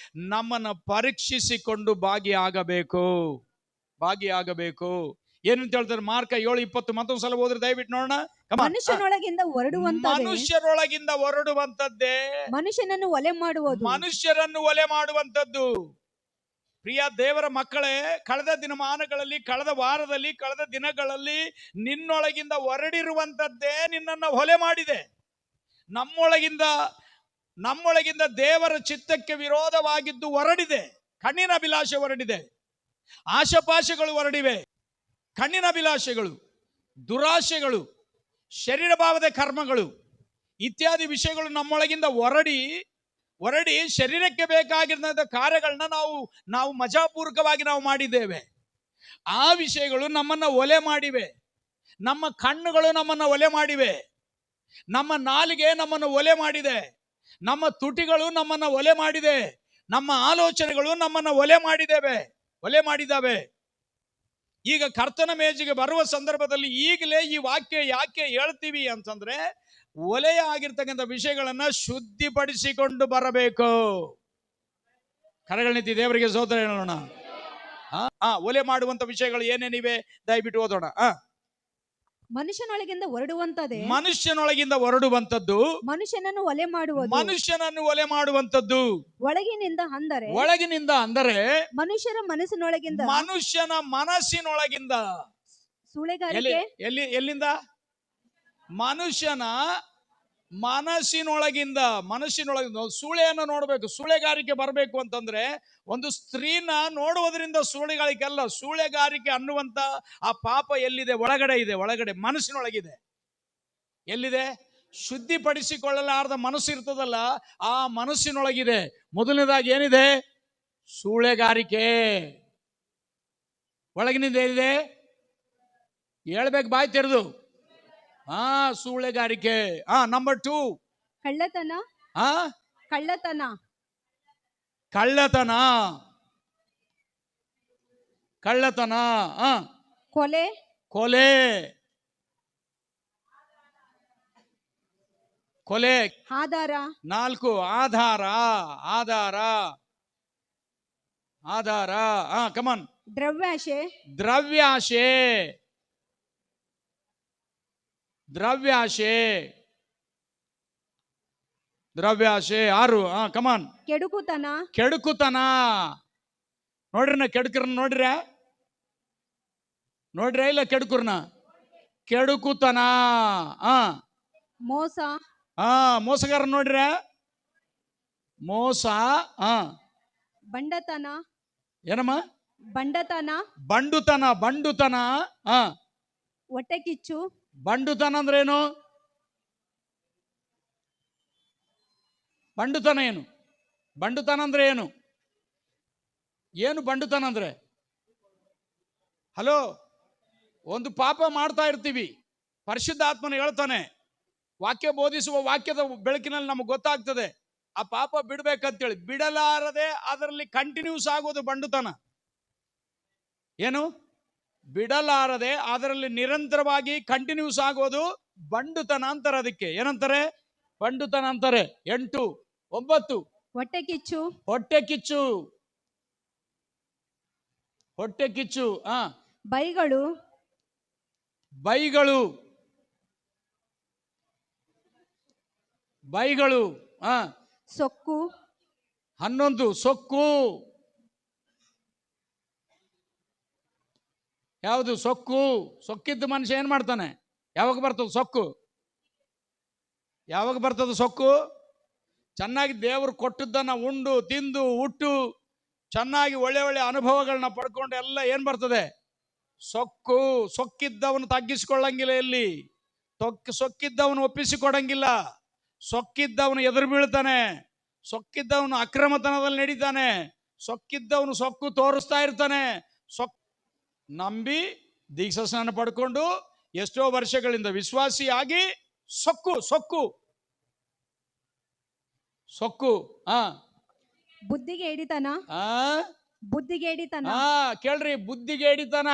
ನಮ್ಮನ್ನ ಪರೀಕ್ಷಿಸಿಕೊಂಡು ಭಾಗಿಯಾಗಬೇಕು. ಏನಂತ ಹೇಳ್ತಾರೆ? ಮಾರ್ಕ 7:20 ಮತ್ತೊಂದು ಸಲ ಓದ್ರೆ ದಯವಿಟ್ಟು ನೋಡೋಣ. ಮನುಷ್ಯನೊಳಗಿಂದ ಹೊರಡುವಂತದ್ದೇ ಮನುಷ್ಯನನ್ನು ಒಲೆ ಮಾಡುವಂತದ್ದು. ಪ್ರಿಯ ದೇವರ ಮಕ್ಕಳೇ, ಕಳೆದ ದಿನಮಾನಗಳಲ್ಲಿ, ಕಳೆದ ವಾರದಲ್ಲಿ, ಕಳೆದ ದಿನಗಳಲ್ಲಿ ನಿನ್ನೊಳಗಿಂದ ಹೊರಡಿರುವಂತದ್ದೇ ನಿನ್ನನ್ನು ಹೊಲೆ ಮಾಡಿದೆ. ನಮ್ಮೊಳಗಿಂದ ದೇವರ ಚಿತ್ತಕ್ಕೆ ವಿರೋಧವಾಗಿದ್ದು ಹೊರಡಿದೆ. ಕಣ್ಣಿನ ಅಭಿಲಾಷೆ ಹೊರಡಿದೆ, ಆಶಾಪಾಶಗಳು ಹೊರಡಿವೆ. ಕಣ್ಣಿನ ಅಭಿಲಾಷೆಗಳು, ದುರಾಶೆಗಳು, ಶರೀರ ಭಾವದ ಕರ್ಮಗಳು ಇತ್ಯಾದಿ ವಿಷಯಗಳು ನಮ್ಮೊಳಗಿಂದ ಹೊರಡಿ ಶರೀರಕ್ಕೆ ಬೇಕಾಗಿರುವಂತಹ ಕಾರ್ಯಗಳನ್ನ ನಾವು ಮಜಾಪೂರ್ವಕವಾಗಿ ನಾವು ಮಾಡಿದ್ದೇವೆ. ಆ ವಿಷಯಗಳು ನಮ್ಮನ್ನ ಒಲೆ ಮಾಡಿವೆ. ನಮ್ಮ ಕಣ್ಣುಗಳು ನಮ್ಮನ್ನ ಒಲೆ ಮಾಡಿವೆ. ನಮ್ಮ ನಾಲಿಗೆ ನಮ್ಮನ್ನು ಒಲೆ ಮಾಡಿದೆ. ನಮ್ಮ ತುಟಿಗಳು ನಮ್ಮನ್ನ ಒಲೆ ಮಾಡಿದೆ. ನಮ್ಮ ಆಲೋಚನೆಗಳು ನಮ್ಮನ್ನ ಒಲೆ ಮಾಡಿದ್ದಾವೆ. ಈಗ ಕರ್ತನ ಮೇಜಿಗೆ ಬರುವ ಸಂದರ್ಭದಲ್ಲಿ ಈಗಲೇ ಈ ವಾಕ್ಯ ಯಾಕೆ ಹೇಳ್ತೀವಿ ಅಂತಂದ್ರೆ, ಒಲೆಯ ಆಗಿರ್ತಕ್ಕಂಥ ವಿಷಯಗಳನ್ನ ಶುದ್ಧಿಪಡಿಸಿಕೊಂಡು ಬರಬೇಕು. ಕರಗಳನ್ನೆತ್ತಿ ದೇವರಿಗೆ ಸ್ತೋತ್ರ ಹೇಳೋಣ. ಒಲೆ ಮಾಡುವಂತ ವಿಷಯಗಳು ಏನೇನಿವೆ ದಯವಿಟ್ಟು ಓದೋಣ. ಮನುಷ್ಯನೊಳಗಿಂದ ಹೊರಡುವಂತದ್ದು ಮನುಷ್ಯನನ್ನು ಒಲೆ ಮಾಡುವಂತದ್ದು. ಒಳಗಿನಿಂದ ಅಂದರೆ ಮನುಷ್ಯನ ಮನಸ್ಸಿನೊಳಗಿಂದ ಸುಳೆಗಾರಿಕೆ. ಎಲ್ಲಿಂದ? ಮನುಷ್ಯನ ಮನಸ್ಸಿನೊಳಗಿಂದ ಸೂಳೆಯನ್ನು ನೋಡಬೇಕು. ಸೂಳೆಗಾರಿಕೆ ಬರಬೇಕು ಅಂತಂದ್ರೆ ಒಂದು ಸ್ತ್ರೀನ ನೋಡುವುದರಿಂದ ಸೂಳೆಗಾರಿಕೆ ಅಲ್ಲ. ಸೂಳೆಗಾರಿಕೆ ಅನ್ನುವಂತ ಆ ಪಾಪ ಎಲ್ಲಿದೆ? ಒಳಗಡೆ ಇದೆ. ಒಳಗಡೆ ಮನಸ್ಸಿನೊಳಗಿದೆ. ಎಲ್ಲಿದೆ? ಶುದ್ಧಿಪಡಿಸಿಕೊಳ್ಳಲಾರದ ಮನಸ್ಸು ಇರ್ತದಲ್ಲ, ಆ ಮನಸ್ಸಿನೊಳಗಿದೆ. ಮೊದಲನೇದಾಗಿ ಏನಿದೆ? ಸೂಳೆಗಾರಿಕೆ. ಒಳಗಿನಿಂದ ಏನಿದೆ? ಹೇಳ್ಬೇಕು ಬಾಯ್ ತೆರೆದು. ಸೂಳೆಗಾರಿಕೆ. ನಂಬರ್ 2 ಕಳ್ಳತನ. ಕಳ್ಳತನ. ಕಳ್ಳತನ. ಕಳ್ಳತನ. ಕೊಲೆ. ಕೊಲೆ. ಕೊಲೆ. ಆಧಾರ. 4 ಆಧಾರ. ಆಧಾರ. ಆಧಾರ. ಕಮನ್. ದ್ರವ್ಯಾಶೆ. ದ್ರವ್ಯಾಶೆ. ದ್ರವ್ಯಾಶೆ. ದ್ರವ್ಯಾಶೆ. 6 ಕಮಾನ್. ಕೆಡುಕುತನ. ಕೆಡುಕುತನ. ನೋಡ್ರಿ ಕೆಡುಕರನ್ನ ನೋಡ್ರಿ ಇಲ್ಲ ಕೆಡುಕರನ್ನ? ಕೆಡುಕುತನ. ಮೋಸ. ಮೋಸಗಾರ ನೋಡ್ರಿ. ಮೋಸ. ಬಂಡತನ. ಏನಮ್ಮ? ಬಂಡತನ. ಬಂಡುತನ. ಬಂಡುತನ. ಹೊಟ್ಟೆ ಕಿಚ್ಚು. ಬಂಡುತನ ಅಂದ್ರೆ ಏನು? ಬಂಡುತನ ಏನು? ಬಂಡುತನ ಅಂದ್ರೆ ಏನು? ಏನು ಬಂಡುತನ ಅಂದ್ರೆ? ಹಲೋ, ಒಂದು ಪಾಪ ಮಾಡ್ತಾ ಇರ್ತೀವಿ, ಪರಿಶುದ್ಧಾತ್ಮನ ಹೇಳ್ತಾನೆ, ವಾಕ್ಯ ಬೋಧಿಸುವ ವಾಕ್ಯದ ಬೆಳಕಿನಲ್ಲಿ ನಮಗೆ ಗೊತ್ತಾಗ್ತದೆ ಆ ಪಾಪ ಬಿಡ್ಬೇಕಂತೇಳಿ. ಬಿಡಲಾರದೆ ಅದರಲ್ಲಿ ಕಂಟಿನ್ಯೂಸ್ ಆಗೋದು ಬಂಡುತನ. ಏನು? ಬಿಡಲಾರದೆ ಅದರಲ್ಲಿ ನಿರಂತರವಾಗಿ ಕಂಟಿನ್ಯೂಸ್ ಆಗೋದು ಬಂಡುತನ ಅಂತಾರೆ. ಅದಕ್ಕೆ ಏನಂತಾರೆ? ಬಂಡುತನ ಅಂತಾರೆ. 8 9 ಹೊಟ್ಟೆ ಕಿಚ್ಚು. ಹೊಟ್ಟೆ ಕಿಚ್ಚು. ಹೊಟ್ಟೆ ಕಿಚ್ಚು. ಬೈಗಳು. ಬೈಗಳು. ಬೈಗಳು. ಸೊಕ್ಕು. 11 ಸೊಕ್ಕು. ಯಾವುದು ಸೊಕ್ಕು? ಸೊಕ್ಕಿದ್ದ ಮನುಷ್ಯ ಏನ್ ಮಾಡ್ತಾನೆ? ಯಾವಾಗ ಬರ್ತದ ಸೊಕ್ಕು? ಯಾವಾಗ ಬರ್ತದ ಸೊಕ್ಕು? ಚೆನ್ನಾಗಿ ದೇವರು ಕೊಟ್ಟದ್ದನ್ನ ಉಂಡು ತಿಂದು ಉಟ್ಟು ಚೆನ್ನಾಗಿ ಒಳ್ಳೆ ಒಳ್ಳೆ ಅನುಭವಗಳನ್ನ ಪಡ್ಕೊಂಡು ಎಲ್ಲ ಏನ್ ಬರ್ತದೆ? ಸೊಕ್ಕು. ಸೊಕ್ಕಿದ್ದವನು ತಗ್ಗಿಸಿಕೊಳ್ಳಂಗಿಲ್ಲ. ಎಲ್ಲಿ ಸೊಕ್ಕಿದ್ದವನು ಒಪ್ಪಿಸಿಕೊಡಂಗಿಲ್ಲ. ಸೊಕ್ಕಿದ್ದವನು ಎದುರು ಬೀಳ್ತಾನೆ. ಸೊಕ್ಕಿದ್ದವನು ಅಕ್ರಮತನದಲ್ಲಿ ನಡೀತಾನೆ. ಸೊಕ್ಕಿದ್ದವನು ಸೊಕ್ಕು ತೋರಿಸ್ತಾ ಇರ್ತಾನೆ. ನಂಬಿ ದೀಕ್ಷಾ ಸ್ನಾನ ಪಡ್ಕೊಂಡು ಎಷ್ಟೋ ವರ್ಷಗಳಿಂದ ವಿಶ್ವಾಸಿಯಾಗಿ ಸೊಕ್ಕು ಸೊಕ್ಕು ಸೊಕ್ಕು. ಬುದ್ಧಿಗೆ ಹಿಡಿತನ. ಬುದ್ಧಿಗೆ ಹಿಡಿತನ. ಕೇಳ್ರಿ, ಬುದ್ಧಿಗೆ ಹಿಡಿತನ.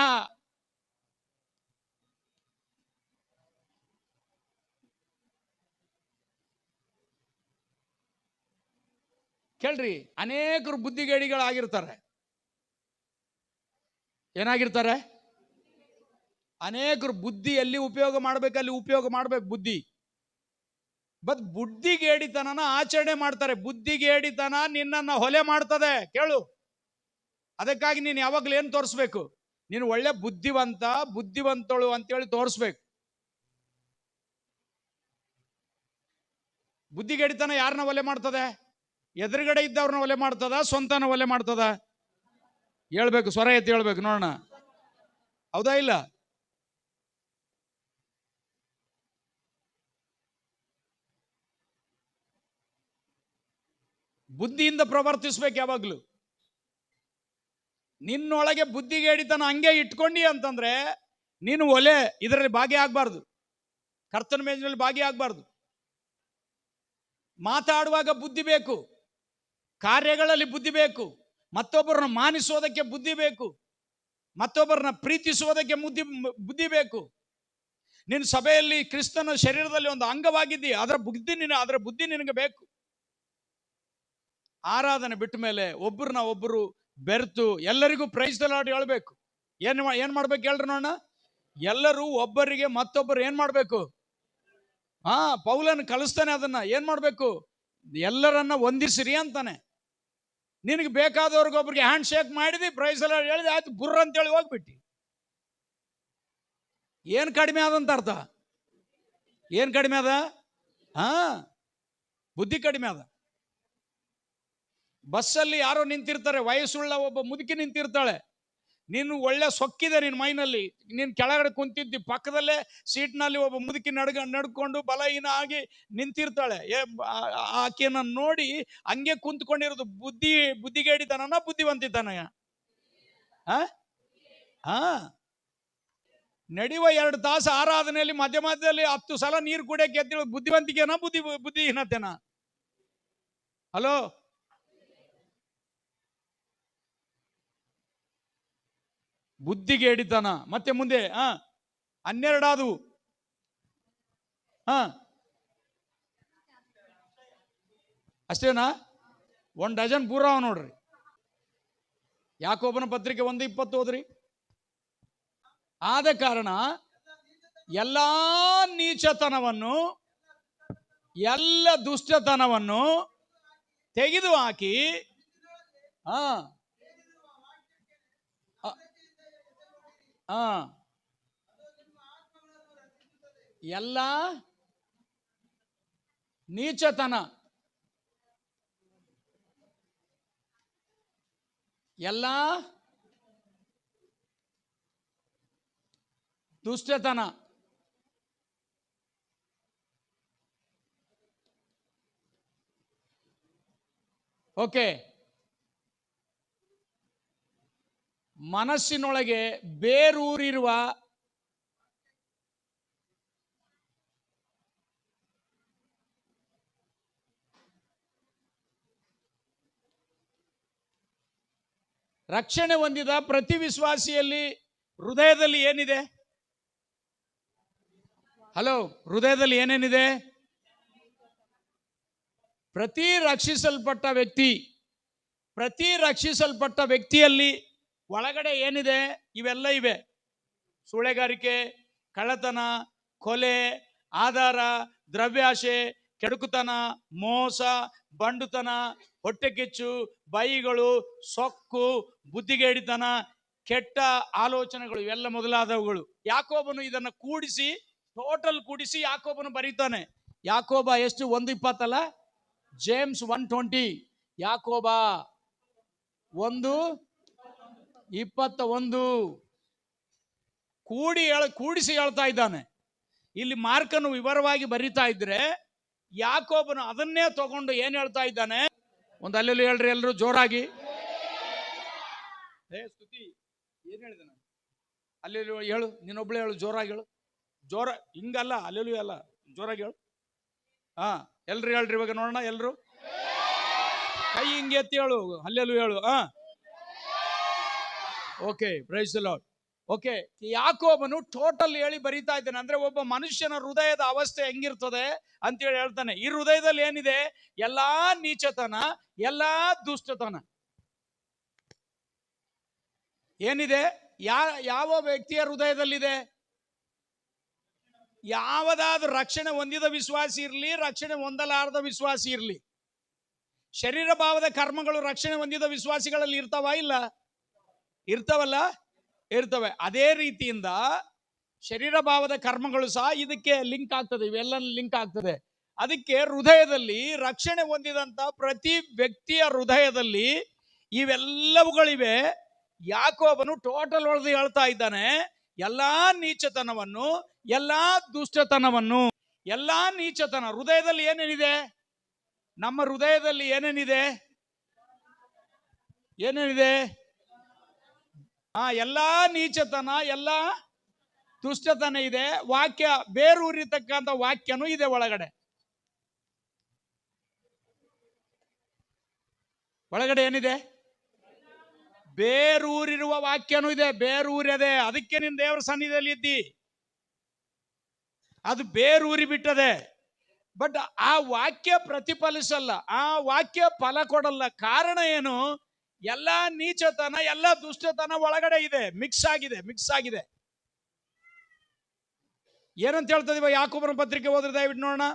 ಕೇಳ್ರಿ, ಅನೇಕರು ಬುದ್ಧಿಗೇಡಿಗಳಾಗಿರ್ತಾರೆ. ಏನಾಗಿರ್ತಾರೆ? ಅನೇಕರು ಬುದ್ಧಿ ಎಲ್ಲಿ ಉಪಯೋಗ ಮಾಡ್ಬೇಕು ಅಲ್ಲಿ ಉಪಯೋಗ ಮಾಡ್ಬೇಕು ಬುದ್ಧಿ. ಬಟ್ ಬುದ್ಧಿಗೇಡಿತನನ ಆಚರಣೆ ಮಾಡ್ತಾರೆ. ಬುದ್ಧಿಗೇಡಿತನ ನಿನ್ನನ್ನ ಹೊಲೆ ಮಾಡ್ತದೆ. ಕೇಳು, ಅದಕ್ಕಾಗಿ ನೀನು ಯಾವಾಗಲೂ ಏನು ತೋರಿಸ್ಬೇಕು? ನೀನು ಒಳ್ಳೆ ಬುದ್ಧಿವಂತಳು ಅಂತೇಳಿ ತೋರಿಸ್ಬೇಕು. ಬುದ್ಧಿಗೇಡಿತನ ಯಾರನ್ನ ಒಲೆ ಮಾಡ್ತದೆ? ಎದುರುಗಡೆ ಇದ್ದವ್ರನ್ನ ಒಲೆ ಮಾಡ್ತದ? ಸ್ವಂತನ ಒಲೆ ಮಾಡ್ತದ? ಹೇಳ್ಬೇಕು, ಸ್ವರ ಎತ್ತಿ ಹೇಳ್ಬೇಕು ನೋಡೋಣ. ಹೌದಾ ಇಲ್ಲ? ಬುದ್ಧಿಯಿಂದ ಪ್ರವರ್ತಿಸ್ಬೇಕು ಯಾವಾಗ್ಲೂ. ನಿನ್ನೊಳಗೆ ಬುದ್ಧಿಗೇಡಿತನ ಹಂಗೆ ಇಟ್ಕೊಂಡಿ ಅಂತಂದ್ರೆ ನೀನು ಒಲೆ ಇದರಲ್ಲಿ ಭಾಗಿಯಾಗಬಾರ್ದು. ಕರ್ತನ ಮೇಜಿನಲ್ಲಿ ಭಾಗಿಯಾಗಬಾರ್ದು. ಮಾತಾಡುವಾಗ ಬುದ್ಧಿ ಬೇಕು, ಕಾರ್ಯಗಳಲ್ಲಿ ಬುದ್ಧಿ ಬೇಕು, ಮತ್ತೊಬ್ಬರನ್ನ ಮಾನಿಸೋದಕ್ಕೆ ಬುದ್ಧಿ ಬೇಕು, ಮತ್ತೊಬ್ಬರನ್ನ ಪ್ರೀತಿಸುವುದಕ್ಕೆ ಬುದ್ಧಿ ಬೇಕು. ನಿನ್ನ ಸಭೆಯಲ್ಲಿ ಕ್ರಿಸ್ತನ ಶರೀರದಲ್ಲಿ ಒಂದು ಅಂಗವಾಗಿದ್ದಿ, ಅದರ ಬುದ್ಧಿ ನಿನಗೆ ಬೇಕು. ಆರಾಧನೆ ಬಿಟ್ಟ ಮೇಲೆ ಒಬ್ಬರು ಬೆರೆತು ಎಲ್ಲರಿಗೂ ಪ್ರೈಸ್ ದ ಲಾರ್ಡ್ ಹೇಳ್ಬೇಕು. ಏನ್ ಮಾಡ್ಬೇಕು ಹೇಳ್ರಿ ನೋಡೋಣ. ಎಲ್ಲರೂ ಒಬ್ಬರಿಗೆ ಮತ್ತೊಬ್ಬರು ಏನ್ ಮಾಡ್ಬೇಕು? ಪೌಲನ್ ಕಳಿಸ್ತಾನೆ ಅದನ್ನ. ಏನ್ ಮಾಡ್ಬೇಕು? ಎಲ್ಲರನ್ನ ಹೊಂದಿಸಿರಿ ಅಂತಾನೆ. ನಿನಗೆ ಬೇಕಾದವ್ರಿಗೊಬ್ರಿಗೆ ಹ್ಯಾಂಡ್ ಶೇಕ್ ಮಾಡಿದಿ, ಪ್ರೈಸ್ ದ ಲಾರ್ಡ್ ಹೇಳಿದೆ, ಆಯ್ತು ಬುರ್ರ ಅಂತೇಳಿ ಹೋಗ್ಬಿಟ್ಟಿ. ಏನ್ ಕಡಿಮೆ ಆದಂತ ಅರ್ಥ? ಏನ್ ಕಡಿಮೆ ಅದ? ಹಾ, ಬುದ್ಧಿ ಕಡಿಮೆ ಅದ. ಬಸ್ಸಲ್ಲಿ ಯಾರೋ ನಿಂತಿರ್ತಾರೆ, ವಯಸ್ಸುಳ್ಳ ಒಬ್ಬ ಮುದುಕಿ ನಿಂತಿರ್ತಾಳೆ. ನೀನು ಒಳ್ಳೆ ಸೊಕ್ಕಿದೆ ನಿನ್ನ ಮೈನಲ್ಲಿ, ನೀನು ಕೆಳಗಡೆ ಕುಂತಿದ್ದಿ, ಪಕ್ಕದಲ್ಲೇ ಸೀಟ್ನಲ್ಲಿ ಒಬ್ಬ ಮುದುಕಿ ನಡ್ಕೊಂಡು ಬಲಹೀನ ಆಗಿ ನಿಂತಿರ್ತಾಳೆ. ಆಕೆನ ನೋಡಿ ಹಂಗೆ ಕುಂತ್ಕೊಂಡಿರೋದು ಬುದ್ಧಿಗೇಡಿತನನ ಬುದ್ಧಿವಂತಿತನಯ? ಹಾ, ನಡೆಯುವ 2 ತಾಸು ಆರಾಧನೆಯಲ್ಲಿ ಮಧ್ಯ ಮಧ್ಯದಲ್ಲಿ 10 ಸಲ ನೀರು ಕುಡಿಯಕ್ಕೆ ಎದ್ದೇಳು ಬುದ್ಧಿವಂತಿಕೆನಾ ಬುದ್ಧಿಹೀನತೆನಾ? ಹಲೋ, ಬುದ್ಧಿಗೇಡಿತನ. ಮತ್ತೆ ಮುಂದೆ 12 ಆದವು. ಅಷ್ಟೇನಾ? 1 ಡಜನ್ ಪೂರ ಅವ ನೋಡ್ರಿ. ಯಾಕೋಬನ ಪತ್ರಿಕೆ 1:20 ಓದ್ರಿ. ಆದ ಕಾರಣ ಎಲ್ಲಾ ನೀಚತನವನ್ನು, ಎಲ್ಲ ದುಷ್ಟತನವನ್ನು ತೆಗೆದು ಹಾಕಿ ಎಲ್ಲ ನೀಚತನ, ಎಲ್ಲ ದುಷ್ಟತನ, ಓಕೆ, ಮನಸ್ಸಿನೊಳಗೆ ಬೇರೂರಿರುವ ರಕ್ಷಣೆ ಹೊಂದಿದ ಪ್ರತಿ ವಿಶ್ವಾಸಿಯಲ್ಲಿ ಹೃದಯದಲ್ಲಿ ಏನಿದೆ? ಹಲೋ, ಹೃದಯದಲ್ಲಿ ಏನೇನಿದೆ? ಪ್ರತಿ ರಕ್ಷಿಸಲ್ಪಟ್ಟ ವ್ಯಕ್ತಿಯಲ್ಲಿ ಒಳಗಡೆ ಏನಿದೆ? ಇವೆಲ್ಲ ಇವೆ. ಸುಳೆಗಾರಿಕೆ, ಕಳ್ಳತನ, ಕೊಲೆ, ಆಧಾರ, ದ್ರವ್ಯಾಶೆ, ಕೆಡುಕುತನ, ಮೋಸ, ಬಂಡುತನ, ಹೊಟ್ಟೆಕಿಚ್ಚು, ಬೈಗಳು, ಸೊಕ್ಕು, ಬುದ್ಧಿಗೇಡಿತನ, ಕೆಟ್ಟ ಆಲೋಚನೆಗಳು, ಇವೆಲ್ಲ ಮೊದಲಾದವುಗಳು. ಯಾಕೋಬನು ಇದನ್ನು ಟೋಟಲ್ ಕೂಡಿಸಿ ಯಾಕೋಬನು ಬರೀತಾನೆ. ಯಾಕೋಬ ಎಷ್ಟು? 1:20 ಅಲ್ಲ? ಜೇಮ್ಸ್ 1:20. ಯಾಕೋಬ 1:21 ಕೂಡಿಸಿ ಹೇಳ್ತಾ ಇದ್ದಾನೆ. ಇಲ್ಲಿ ಮಾರ್ಕನು ವಿವರವಾಗಿ ಬರೀತಾ ಇದ್ರೆ, ಯಾಕೋಬನು ಅದನ್ನೇ ತಗೊಂಡು ಏನ್ ಹೇಳ್ತಾ ಇದ್ದಾನೆ? ಒಂದು ಅಲ್ಲೆಲ್ಲೂ ಹೇಳ್ರಿ ಎಲ್ರು ಜೋರಾಗಿ. ಸ್ತುತಿ ಏನ್ ಹೇಳಿದಾನೆ? ಅಲ್ಲೆಲ್ಲೂ ಹೇಳು, ನೀನೊಬ್ಳೆ ಹೇಳು, ಜೋರಾಗಿ ಹೇಳು. ಜೋರ ಹಿಂಗಲ್ಲ, ಅಲ್ಲೆಲ್ಲೂ ಅಲ್ಲ, ಜೋರಾಗಿ ಹೇಳು. ಎಲ್ರು ಹೇಳ್ರಿ ಇವಾಗ ನೋಡೋಣ. ಎಲ್ರು ಕೈ ಹಿಂಗೆ ಎತ್ತಿ ಹೇಳು, ಅಲ್ಲೆಲ್ಲೂ ಹೇಳು. Okay, praise the lord. Okay, ಯಾಕೋಬನು ಟೋಟಲ್ ಹೇಳಿ ಬರೀತಾ ಇದ್ದಾನೆ. ಅಂದ್ರೆ ಒಬ್ಬ ಮನುಷ್ಯನ ಹೃದಯದ ಅವಸ್ಥೆ ಹೆಂಗಿರ್ತದೆ ಅಂತೇಳಿ ಹೇಳ್ತಾನೆ. ಈ ಹೃದಯದಲ್ಲಿ ಏನಿದೆ? ಎಲ್ಲಾ ನೀಚತನ, ಎಲ್ಲಾ ದುಷ್ಟತನ ಏನಿದೆ? ಯಾವ ವ್ಯಕ್ತಿಯ ಹೃದಯದಲ್ಲಿದೆ? ಯಾವುದಾದ್ರೂ ರಕ್ಷಣೆ ಹೊಂದಿದ ವಿಶ್ವಾಸಿ ಇರಲಿ, ರಕ್ಷಣೆ ಹೊಂದಲಾರದ ವಿಶ್ವಾಸಿ ಇರಲಿ, ಶರೀರ ಭಾವದ ಕರ್ಮಗಳು ರಕ್ಷಣೆ ಹೊಂದಿದ ವಿಶ್ವಾಸಿಗಳಲ್ಲಿ ಇರ್ತಾವ ಇಲ್ಲ? ಇರ್ತಾವಲ್ಲ? ಇರ್ತವೆ. ಅದೇ ರೀತಿಯಿಂದ ಶರೀರ ಭಾವದ ಕರ್ಮಗಳು ಸಹ ಇದಕ್ಕೆ ಲಿಂಕ್ ಆಗ್ತದೆ, ಇವೆಲ್ಲ ಲಿಂಕ್ ಆಗ್ತದೆ. ಅದಕ್ಕೆ ಹೃದಯದಲ್ಲಿ ರಕ್ಷಣೆ ಹೊಂದಿದಂತ ಪ್ರತಿ ವ್ಯಕ್ತಿಯ ಹೃದಯದಲ್ಲಿ ಇವೆಲ್ಲವುಗಳಿವೆ. ಯಾಕೋಬನು ಟೋಟಲ್ ಹೊಡೆದು ಹೇಳ್ತಾ ಇದ್ದಾನೆ, ಎಲ್ಲಾ ನೀಚತನವನ್ನು, ಎಲ್ಲಾ ದುಷ್ಟತನವನ್ನು, ಎಲ್ಲಾ ನೀಚತನ ಹೃದಯದಲ್ಲಿ ಏನೇನಿದೆ? ನಮ್ಮ ಹೃದಯದಲ್ಲಿ ಏನೇನಿದೆ? ಎಲ್ಲಾ ನೀಚತನ, ಎಲ್ಲಾ ದುಷ್ಟತನ ಇದೆ. ವಾಕ್ಯ ಬೇರೂರಿತಕ್ಕಂಥ ವಾಕ್ಯನೂ ಇದೆ ಒಳಗಡೆ. ಏನಿದೆ? ಬೇರೂರಿರುವ ವಾಕ್ಯನೂ ಇದೆ. ಬೇರೂರದೆ, ಅದಕ್ಕೆ ನಿನ್ನ ದೇವರ ಸನ್ನಿಧಿಯಲ್ಲಿ ಇದ್ದಿ, ಅದು ಬೇರೂರಿ ಬಿಟ್ಟದೆ. ಬಟ್ ಆ ವಾಕ್ಯ ಪ್ರತಿಫಲಿಸಲ್ಲ, ಆ ವಾಕ್ಯ ಫಲ ಕೊಡಲ್ಲ. ಕಾರಣ ಏನು? ಎಲ್ಲಾ ನೀಚತನ, ಎಲ್ಲಾ ದುಷ್ಟತನ ಒಳಗಡೆ ಇದೆ, ಮಿಕ್ಸ್ ಆಗಿದೆ. ಏನಂತ ಹೇಳ್ತದೆ? ಯಾಕೋಬನ ಪತ್ರಿಕೆ ಓದ್ರೆ ದಯವಿಟ್ಟು ನೋಡೋಣ.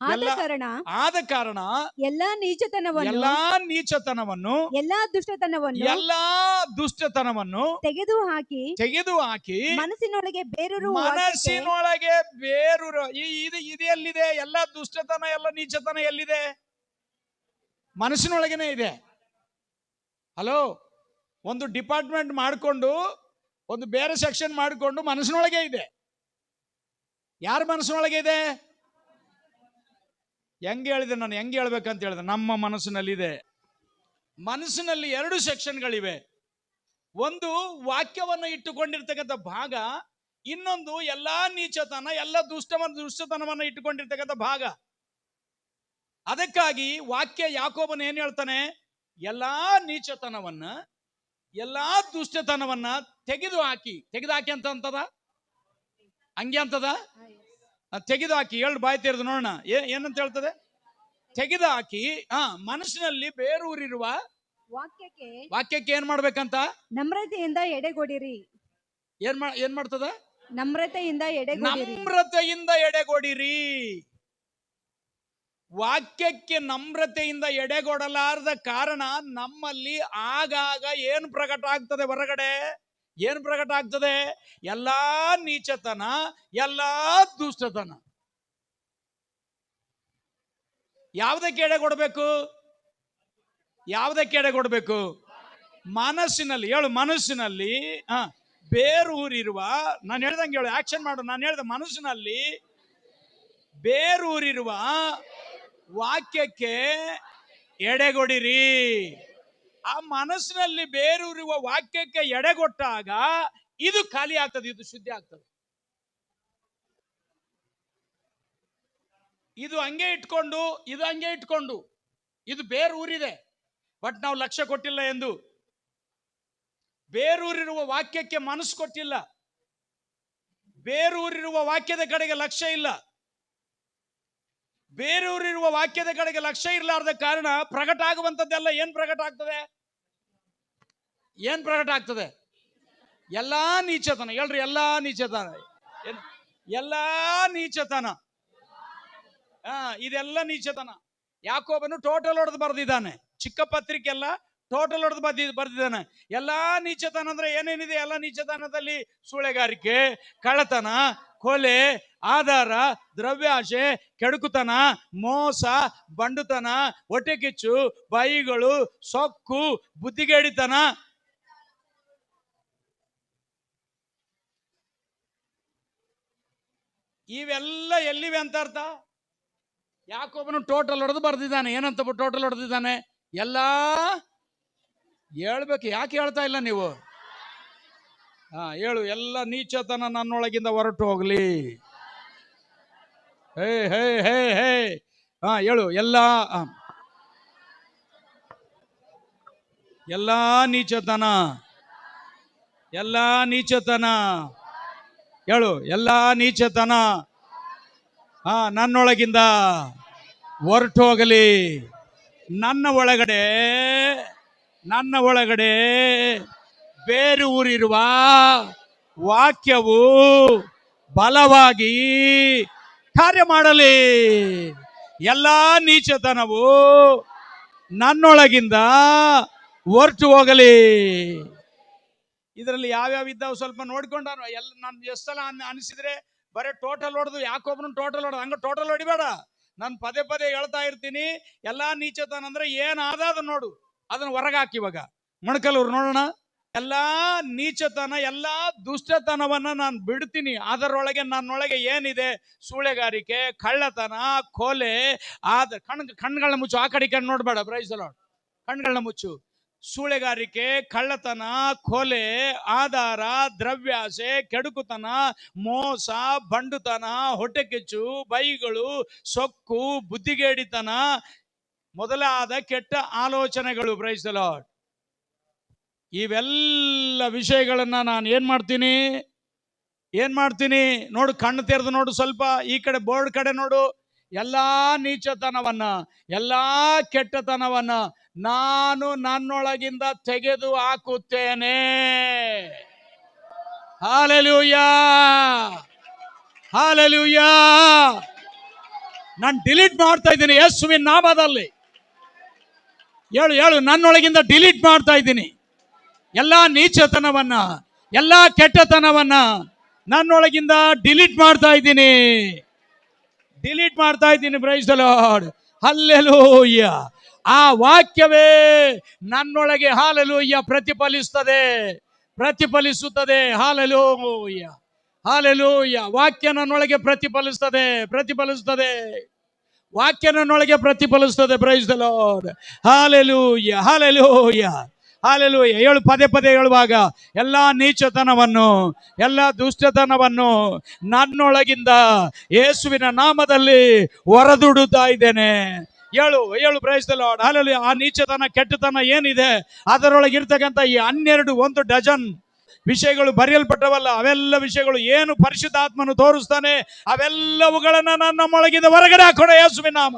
ಆದ ಕಾರಣ ಆದ ಕಾರಣ ಎಲ್ಲಾ ನೀಚತನವನ್ನು ಎಲ್ಲಾ ನೀಚತನವನ್ನು ಎಲ್ಲಾ ದುಷ್ಟತನವನ್ನು ಎಲ್ಲಾ ದುಷ್ಟತನವನ್ನು ತೆಗೆದು ಹಾಕಿ ಮನಸ್ಸಿನೊಳಗೆ ಬೇರೂರುವ ವಾಕ್ಯಕ್ಕೆ ಮನಸ್ಸಿನೊಳಗೆ ಬೇರೂರ ಇದು ಎಲ್ಲಿದೆ? ಎಲ್ಲ ದುಷ್ಟತನ ಎಲ್ಲ ನೀಚತನ ಎಲ್ಲಿದೆ? ಮನಸ್ಸಿನೊಳಗೇನೆ ಇದೆ. ಹಲೋ, ಒಂದು ಡಿಪಾರ್ಟ್ಮೆಂಟ್ ಮಾಡಿಕೊಂಡು ಒಂದು ಬೇರೆ ಸೆಕ್ಷನ್ ಮಾಡಿಕೊಂಡು ಮನಸ್ಸಿನೊಳಗೆ ಇದೆ. ಯಾರ ಮನಸ್ಸಿನೊಳಗೆ ಇದೆ? ಹೆಂಗೆ ಹೇಳಿದೆ ನಾನು? ಹೆಂಗೆ ಹೇಳ್ಬೇಕಂತ ಹೇಳಿದೆ? ನಮ್ಮ ಮನಸ್ಸಿನಲ್ಲಿದೆ. ಮನಸ್ಸಿನಲ್ಲಿ 2 ಸೆಕ್ಷನ್ಗಳಿವೆ. ಒಂದು ವಾಕ್ಯವನ್ನು ಇಟ್ಟುಕೊಂಡಿರ್ತಕ್ಕಂಥ ಭಾಗ, ಇನ್ನೊಂದು ಎಲ್ಲಾ ನೀಚತನ ಎಲ್ಲ ದುಷ್ಟತನವನ್ನು ಇಟ್ಟುಕೊಂಡಿರ್ತಕ್ಕಂಥ ಭಾಗ. ಅದಕ್ಕಾಗಿ ವಾಕ್ಯ ಯಾಕೋಬನು ಏನ್ ಹೇಳ್ತಾನೆ? ಎಲ್ಲಾ ನೀಚತನವನ್ನ ಎಲ್ಲಾ ದುಷ್ಟತನವನ್ನ ತೆಗೆದುಹಾಕಿ ಅಂತದ ಹಂಗೆ ಅಂತದ ತೆಗೆದುಹಾಕಿ. ಹೇಳು, ಬಾಯಿ ತೆರೆದು ನೋಡೋಣ ಏನಂತ ಹೇಳ್ತದೆ? ತೆಗೆದುಹಾಕಿ ಮನಸ್ಸಿನಲ್ಲಿ ಬೇರೂರಿರುವ ವಾಕ್ಯಕ್ಕೆ ಏನ್ ಮಾಡ್ಬೇಕಂತ? ನಮ್ರತೆಯಿಂದ ಎಡೆಗೊಡಿರಿ. ಏನ್ ಮಾಡ್ತದ? ನಮ್ರತೆಯಿಂದ ಎಡೆಗೊಡಿರಿ. ವಾಕ್ಯಕ್ಕೆ ನಮ್ರತೆಯಿಂದ ಎಡೆಗೊಡಲಾರದ ಕಾರಣ ನಮ್ಮಲ್ಲಿ ಆಗಾಗ ಏನು ಪ್ರಕಟ ಆಗ್ತದೆ? ಹೊರಗಡೆ ಏನು ಪ್ರಕಟ ಆಗ್ತದೆ? ಎಲ್ಲಾ ನೀಚತನ, ಎಲ್ಲಾ ದುಷ್ಟತನ. ಯಾವುದಕ್ಕೆ ಎಡೆಗೊಡಬೇಕು? ಯಾವುದಕ್ಕೆ ಎಡೆಗೊಡಬೇಕು? ಮನಸ್ಸಿನಲ್ಲಿ. ಹೇಳು, ಮನಸ್ಸಿನಲ್ಲಿ ಬೇರೂರಿರುವ, ನಾನು ಹೇಳ್ದಂಗೆ ಹೇಳು, ಆಕ್ಷನ್ ಮಾಡು. ನಾನು ಹೇಳ್ದೆ ಮನಸ್ಸಿನಲ್ಲಿ ಬೇರೂರಿರುವ ವಾಕ್ಯಕ್ಕೆ ಎಡೆಗೊಡಿರಿ. ಆ ಮನಸ್ಸಿನಲ್ಲಿ ಬೇರೂರಿರುವ ವಾಕ್ಯಕ್ಕೆ ಎಡೆಗೊಟ್ಟಾಗ ಇದು ಖಾಲಿ ಆಗ್ತದೆ, ಇದು ಶುದ್ಧಿ ಆಗ್ತದೆ. ಇದು ಹಂಗೆ ಇಟ್ಕೊಂಡು ಇದು ಬೇರೂರಿದೆ, ಬಟ್ ನಾವು ಲಕ್ಷ್ಯ ಕೊಟ್ಟಿಲ್ಲ ಎಂದು. ಬೇರೂರಿರುವ ವಾಕ್ಯಕ್ಕೆ ಮನಸ್ಸು ಕೊಟ್ಟಿಲ್ಲ, ಬೇರೂರಿರುವ ವಾಕ್ಯದ ಕಡೆಗೆ ಲಕ್ಷ್ಯ ಇಲ್ಲ. ಬೇರೂರಿರುವ ವಾಕ್ಯದ ಕಡೆಗೆ ಲಕ್ಷ್ಯ ಇರಲಾರದ ಕಾರಣ ಪ್ರಕಟ ಆಗುವಂತದ್ದೆಲ್ಲ ಏನ್ ಪ್ರಕಟ ಆಗ್ತದೆ? ಎಲ್ಲಾ ನೀಚತನ. ಹೇಳ್ರಿ, ಎಲ್ಲಾ ನೀಚತನ. ಎಲ್ಲಾ ನೀಚತನ. ಇದೆಲ್ಲ ನೀಚತನ. ಯಾಕೋಬನು ಟೋಟಲ್ ಹೊಡೆದು ಬರೆದಿದ್ದಾನೆ. ಚಿಕ್ಕ ಪತ್ರಿಕೆ ಎಲ್ಲ ಟೋಟಲ್ ಹೊಡೆದು ಬರ್ದಿದ್ದಾನೆ. ಎಲ್ಲಾ ನೀಚತನ ಅಂದ್ರೆ ಏನೇನಿದೆ? ಎಲ್ಲ ನೀಚತನದಲ್ಲಿ ಸೂಳೆಗಾರಿಕೆ, ಕಳ್ಳತನ, ಕೊಲೆ, ಆಧಾರ, ದ್ರವ್ಯಾಶೆ, ಕೆಡುಕುತನ, ಮೋಸ, ಬಂಡುತನ, ಹೊಟ್ಟೆಕಿಚ್ಚು, ಬಾಯಿಗಳು, ಸೊಕ್ಕು, ಬುದ್ಧಿಗೇಡಿತನ. ಇವೆಲ್ಲ ಎಲ್ಲಿವೆ ಅಂತ ಅರ್ಥ? ಯಾಕೊಬ್ಬನು ಟೋಟಲ್ ಹೊಡೆದು ಬರ್ದಿದ್ದಾನೆ. ಏನಂತ ಟೋಟಲ್ ಹೊಡೆದಿದ್ದಾನೆ? ಎಲ್ಲ ಹೇಳ್ಬೇಕು. ಯಾಕೆ ಹೇಳ್ತಾ ಇಲ್ಲ ನೀವು? ಹೇಳು, ಎಲ್ಲ ನೀಚತನ ನನ್ನೊಳಗಿಂದ ಹೊರಟು ಹೋಗ್ಲಿ. ಹೇ ಹೇ ಹೇ ಹೇ ಹೇಳು, ಎಲ್ಲ ನೀಚತನ, ಎಲ್ಲ ನೀಚತನ. ಹೇಳು, ಎಲ್ಲ ನೀಚತನ ನನ್ನೊಳಗಿಂದ ಹೊರಟು ಹೋಗಲಿ. ನನ್ನ ಒಳಗಡೆ ಬೇರು ಊರಿರುವ ವಾಕ್ಯವು ಬಲವಾಗಿ ಕಾರ್ಯ ಮಾಡಲಿ. ಎಲ್ಲ ನೀಚತನವು ನನ್ನೊಳಗಿಂದ ಹೊರಟು ಹೋಗಲಿ. ಇದರಲ್ಲಿ ಯಾವ್ಯಾವ ಇದ್ದಾವೆ ಸ್ವಲ್ಪ ನೋಡ್ಕೊಂಡ. ಎಲ್ಲ ನಾನು ಎಷ್ಟು ಸಲ ಅನಿಸಿದ್ರೆ ಬರೀ ಟೋಟಲ್ ಹೊಡೆದು ಯಾಕೊಬ್ಬನು ಟೋಟಲ್ ಹೊಡೆದು ಹಂಗ ಟೋಟಲ್ ಹೊಡಿಬೇಡ. ನಾನು ಪದೇ ಹೇಳ್ತಾ ಇರ್ತೀನಿ. ಎಲ್ಲಾ ನೀಚತನ ಅಂದ್ರೆ ಏನಾದ ಅದನ್ನ ನೋಡು, ಅದನ್ನ ಹೊರಗಾಕಿ. ಇವಾಗ ಮೊಣಕಲೂರು ನೋಡೋಣ. ಎಲ್ಲಾ ನೀಚತನ, ಎಲ್ಲಾ ದುಷ್ಟತನವನ್ನ ನಾನು ಬಿಡ್ತೀನಿ. ಅದರೊಳಗೆ ನನ್ನೊಳಗೆ ಏನಿದೆ? ಸೂಳೆಗಾರಿಕೆ, ಕಳ್ಳತನ, ಕೊಲೆ, ಕಣ್ಗಳನ್ನ ಮುಚ್ಚು. ಆ ಕಡೆ ಕಣ್ಣು ನೋಡ್ಬೇಡ. Praise the Lord. ಕಣ್ಗಳನ್ನ ಮುಚ್ಚು. ಸೂಳೆಗಾರಿಕೆ, ಕಳ್ಳತನ, ಕೊಲೆ, ಆಧಾರ, ದ್ರವ್ಯಾಸೆ, ಕೆಡುಕುತನ, ಮೋಸ, ಬಂಡುತನ, ಹೊಟ್ಟೆಕಿಚ್ಚು, ಬೈಗಳು, ಸೊಕ್ಕು, ಬುದ್ಧಿಗೇಡಿತನ ಮೊದಲಾದ ಕೆಟ್ಟ ಆಲೋಚನೆಗಳು. Praise the lord. ಇವೆಲ್ಲ ವಿಷಯಗಳನ್ನ ನಾನು ಏನ್ ಮಾಡ್ತೀನಿ ನೋಡು. ಕಣ್ಣು ತೆರೆದು ನೋಡು. ಸ್ವಲ್ಪ ಈ ಕಡೆ ಬೋರ್ಡ್ ಕಡೆ ನೋಡು. ಎಲ್ಲಾ ನೀಚತನವನ್ನ, ಎಲ್ಲಾ ಕೆಟ್ಟತನವನ್ನ ನಾನು ನನ್ನೊಳಗಿಂದ ತೆಗೆದು ಹಾಕುತ್ತೇನೆ. Hallelujah, hallelujah. ನಾನು ಡಿಲೀಟ್ ಮಾಡ್ತಾ ಇದ್ದೀನಿ ಯೇಸುವಿನ ನಾಮದಲ್ಲಿ. ಹೇಳು, ನನ್ನೊಳಗಿಂದ ಡಿಲೀಟ್ ಮಾಡ್ತಾ ಇದ್ದೀನಿ ಎಲ್ಲಾ ನೀಚತನವನ್ನ, ಎಲ್ಲಾ ಕೆಟ್ಟತನವನ್ನ ನನ್ನೊಳಗಿಂದ ಡಿಲೀಟ್ ಮಾಡ್ತಾ ಇದ್ದೀನಿ. Price the lord, hallelujah. ಆ ವಾಕ್ಯವೇ ನನ್ನೊಳಗೆ ಹಾಲೆಲೂಯ ಪ್ರತಿಫಲಿಸುತ್ತದೆ. ಹಾಲೆಲೂಯ. ವಾಕ್ಯ ನನ್ನೊಳಗೆ ಪ್ರತಿಫಲಿಸುತ್ತದೆ. ವಾಕ್ಯ ನನ್ನೊಳಗೆ ಪ್ರತಿಫಲಿಸುತ್ತದೆ. Price the lord, hallelujah. ಹೇಳು, ಪದೇ ಹೇಳುವಾಗ ಎಲ್ಲ ನೀಚತನವನ್ನು, ಎಲ್ಲ ದುಷ್ಟತನವನ್ನು ನನ್ನೊಳಗಿಂದ ಯೇಸುವಿನ ನಾಮದಲ್ಲಿ ಹೊರದುಡುತ್ತಾ ಇದ್ದೇನೆ. ಹೇಳು ಪ್ರೈಸ್ ದ ಲಾರ್ಡ್, ಹಾಲೆಲೂಯ. ಆ ನೀಚತನ, ಕೆಟ್ಟತನ ಏನಿದೆ ಅದರೊಳಗಿರ್ತಕ್ಕಂಥ ಈ 12 ಡಜನ್ ವಿಷಯಗಳು ಬರೆಯಲ್ಪಟ್ಟವಲ್ಲ, ಅವೆಲ್ಲ ವಿಷಯಗಳು ಏನು ಪರಿಶುದ್ಧಾತ್ಮನು ತೋರಿಸ್ತಾನೆ ಅವೆಲ್ಲವುಗಳನ್ನ ನಮ್ಮೊಳಗಿಂದ ಹೊರಗಡೆ ಹಾಕೋಣ. ಯೇಸುವಿನ ನಾಮ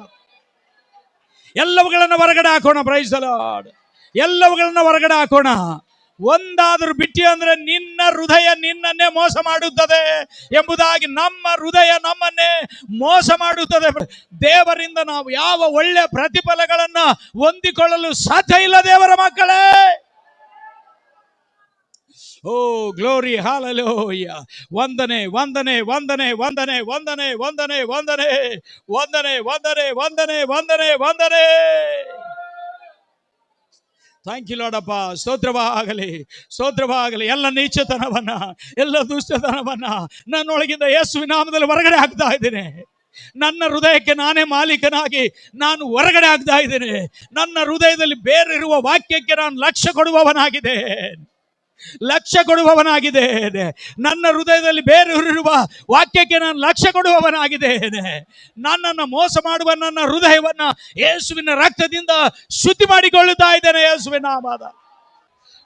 ಎಲ್ಲವುಗಳನ್ನ ಹೊರಗಡೆ ಹಾಕೋಣ. ಪ್ರೈಸ್ ದ ಲಾರ್ಡ್, ಎಲ್ಲವುಗಳನ್ನ ಹೊರಗಡೆ ಹಾಕೋಣ. ಒಂದಾದರೂ ಬಿಟ್ಟಿ ಅಂದ್ರೆ ನಿನ್ನ ಹೃದಯ ನಿನ್ನನ್ನೇ ಮೋಸ ಮಾಡುತ್ತದೆ ಎಂಬುದಾಗಿ. ನಮ್ಮ ಹೃದಯ ನಮ್ಮನ್ನೇ ಮೋಸ ಮಾಡುತ್ತದೆ. ದೇವರಿಂದ ನಾವು ಯಾವ ಒಳ್ಳೆ ಪ್ರತಿಫಲಗಳನ್ನ ಹೊಂದಿಕೊಳ್ಳಲು ಸಾಧ್ಯ ಇಲ್ಲ ದೇವರ ಮಕ್ಕಳೇ. ಓ ಗ್ಲೋರಿ, ಹಾಲೆಲೂಯ. ವಂದನೆ. ಥ್ಯಾಂಕ್ ಯು ಲಾರ್ಡ್ ಅಪ್ಪ. ಸ್ತೋತ್ರವಾಗಲಿ. ಎಲ್ಲ ನೀಚತನವನ್ನ, ಎಲ್ಲ ದುಷ್ಟತನವನ್ನ ನನ್ನೊಳಗಿಂದ ಯೇಸುವಿನ ನಾಮದಲ್ಲಿ ಹೊರಗಡೆ ಹಾಕ್ತಾ ಇದ್ದೇನೆ. ನನ್ನ ಹೃದಯಕ್ಕೆ ನಾನೇ ಮಾಲೀಕನಾಗಿ ನಾನು ಹೊರಗಡೆ ಹಾಕ್ತಾ ಇದ್ದೇನೆ. ನನ್ನ ಹೃದಯದಲ್ಲಿ ಬೇರಿರುವ ವಾಕ್ಯಕ್ಕೆ ನಾನು ಲಕ್ಷ್ಯ ಕೊಡುವವನಾಗಿದ್ದೇನೆ. ನನ್ನ ಹೃದಯದಲ್ಲಿ ಬೇರೂರಿರುವ ವಾಕ್ಯಕ್ಕೆ ನಾನು ಲಕ್ಷ್ಯ ಕೊಡುವವನಾಗಿದ್ದೇನೆ. ನನ್ನನ್ನು ಮೋಸ ಮಾಡುವ ನನ್ನ ಹೃದಯವನ್ನ ಯೇಸುವಿನ ರಕ್ತದಿಂದ ಶುದ್ಧಿ ಮಾಡಿಕೊಳ್ಳುತ್ತಾ ಇದ್ದೇನೆ. ಯೇಸುವಿನ ನಾಮದ.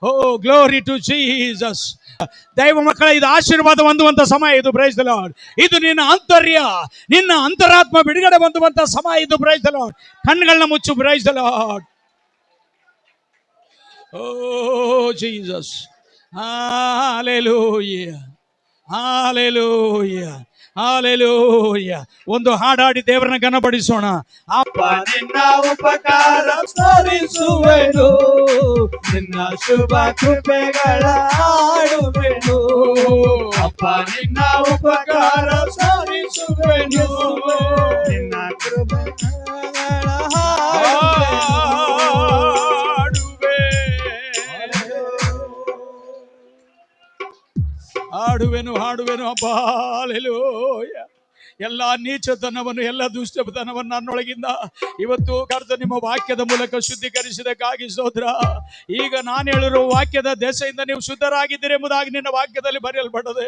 ಓ ಗ್ಲೋರಿ ಟು ಜೀಸಸ್. ದೈವ ಮಕ್ಕಳ, ಇದು ಆಶೀರ್ವಾದ ಹೊಂದುವಂತ ಸಮಯ ಇದು. Price the lord. ಇದು ನಿನ್ನ ಅಂತರಾತ್ಮ ಬಿಡುಗಡೆ ಹೊಂದುವಂತ ಸಮಯ ಇದು. Price the Lord. ಕಣ್ಣುಗಳನ್ನ ಮುಚ್ಚು. Praise the Lord. Oh Jesus. Hallelujah. ಒಂದು ಹಾಡಾಡಿ ದೇವರನ್ನ ಘನಪಡಿಸೋಣ. ಅಪ್ಪ ನಿನ್ನ ಉಪಕಾರ ಸ್ಮರಿಸುವೆನು, ನಿನ್ನ ಶುಭ ಕೃಪೆಗಳ ಹಾಡುವೆನು. ಅಪ್ಪ ನಿನ್ನ ಉಪಕಾರ ಸ್ಮರಿಸುವೆನು, ನಿನ್ನ ಕೃಪೆಗಳ ಹಾಡುವೆನು ಅಪ್ಪ. ಹಲ್ಲೆಲೂಯ. ಎಲ್ಲ ನೀಚತನವನ್ನು, ಎಲ್ಲ ದುಷ್ಟತನವನ್ನು ನನ್ನೊಳಗಿಂದ ಇವತ್ತು ಕರ್ತನು ನಿಮ್ಮ ವಾಕ್ಯದ ಮೂಲಕ ಶುದ್ಧೀಕರಿಸಿದಕ್ಕಾಗಿ ಸ್ತೋತ್ರ. ಈಗ ನಾನು ಹೇಳಿರುವ ವಾಕ್ಯದ ದೆಸೆಯಿಂದ ನೀವು ಶುದ್ಧರಾಗಿದ್ದೀರಿ ಎಂಬುದಾಗಿ ನಿನ್ನ ವಾಕ್ಯದಲ್ಲಿ ಬರೆಯಲ್ಪಟ್ಟದೆ.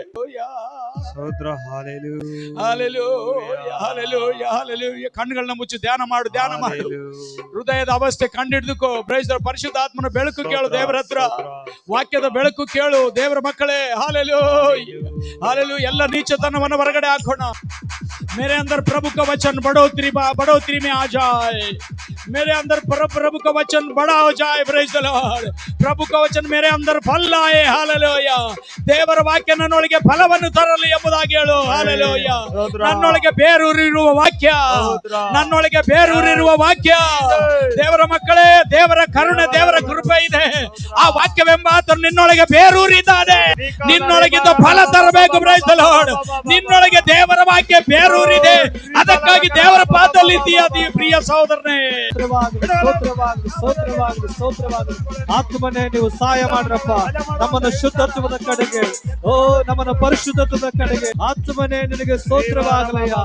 ಹಾಲೆಲೂಯ. ಕಣ್ಣುಗಳನ್ನ ಮುಚ್ಚಿ ಧ್ಯಾನ ಮಾಡು. ಹೃದಯದ ಅವಸ್ಥೆ ಕಂಡಿಡ್ದುಕೋ. ಪರಿಶುದ್ಧಾತ್ಮನ ಬೆಳಕು ಕೇಳು ದೇವರ ಹತ್ರ. ವಾಕ್ಯದ ಬೆಳಕು ಕೇಳು ದೇವರ ಮಕ್ಕಳೇ. ಹಾಲೆಲೂಯ. ಎಲ್ಲ ನೀಚತನವನ್ನು ಹೊರಗಡೆ ಹಾಕೋಣ. मेरे अंदर प्रभु का वचन बढ़ोतरी में आ जाए. मेरे अंदर प्रभु का वचन बड़ा हो जाए. Praise the Lord. प्रभु का वचन मेरे अंदर फल लाए. हालेलೂಯ. ದೇವರ ವಾಕ್ಯ ನನ್ನೊಳಗೆ ಫಲವನ್ನು ತರಲಿ ಎಂಬುದಾಗಿ ಹೇಳು. ಹಾಲೆಲೂಯ. ನನ್ನೊಳಗೆ ಬೇರೂರಿರುವ ವಾಕ್ಯ, ದೇವರ ಮಕ್ಕಳೇ, ದೇವರ ಕರುಣೆ, ದೇವರ ಕೃಪೆ ಇದೆ. ಆ ವಾಕ್ಯವೆಂಬ ಆತನು ನಿನ್ನೊಳಗೆ ಬೇರೂರಿದ್ದಾನೆ. ನಿನ್ನೊಳಗಿಂದ ಫಲ ತರಬೇಕು. Praise the Lord. ನಿನ್ನೊಳಗೆ ದೇವರ ವಾಕ್ಯ ಬೇರೂರಿದೆ. ಅದಕ್ಕಾಗಿ ದೇವರ ಪಾದದಲ್ಲಿ ಇದೆಯಾ ಪ್ರಿಯ ಸಹೋದರನೇ. ಆತ್ಮನೇ ನೀವು ಸಹಾಯ ಮಾಡ್ರಪ್ಪ, ನಮ್ಮನ್ನು ಶುದ್ಧತ್ವದ ಕಡೆಗೆ, ನಮ್ಮನ್ನು ಪರಿಶುದ್ಧತ್ವದ ಕಡೆಗೆ. ಆತ್ಮನೇ ನಿನಗೆ ಸ್ತೋತ್ರವಾಗಲಯ್ಯ.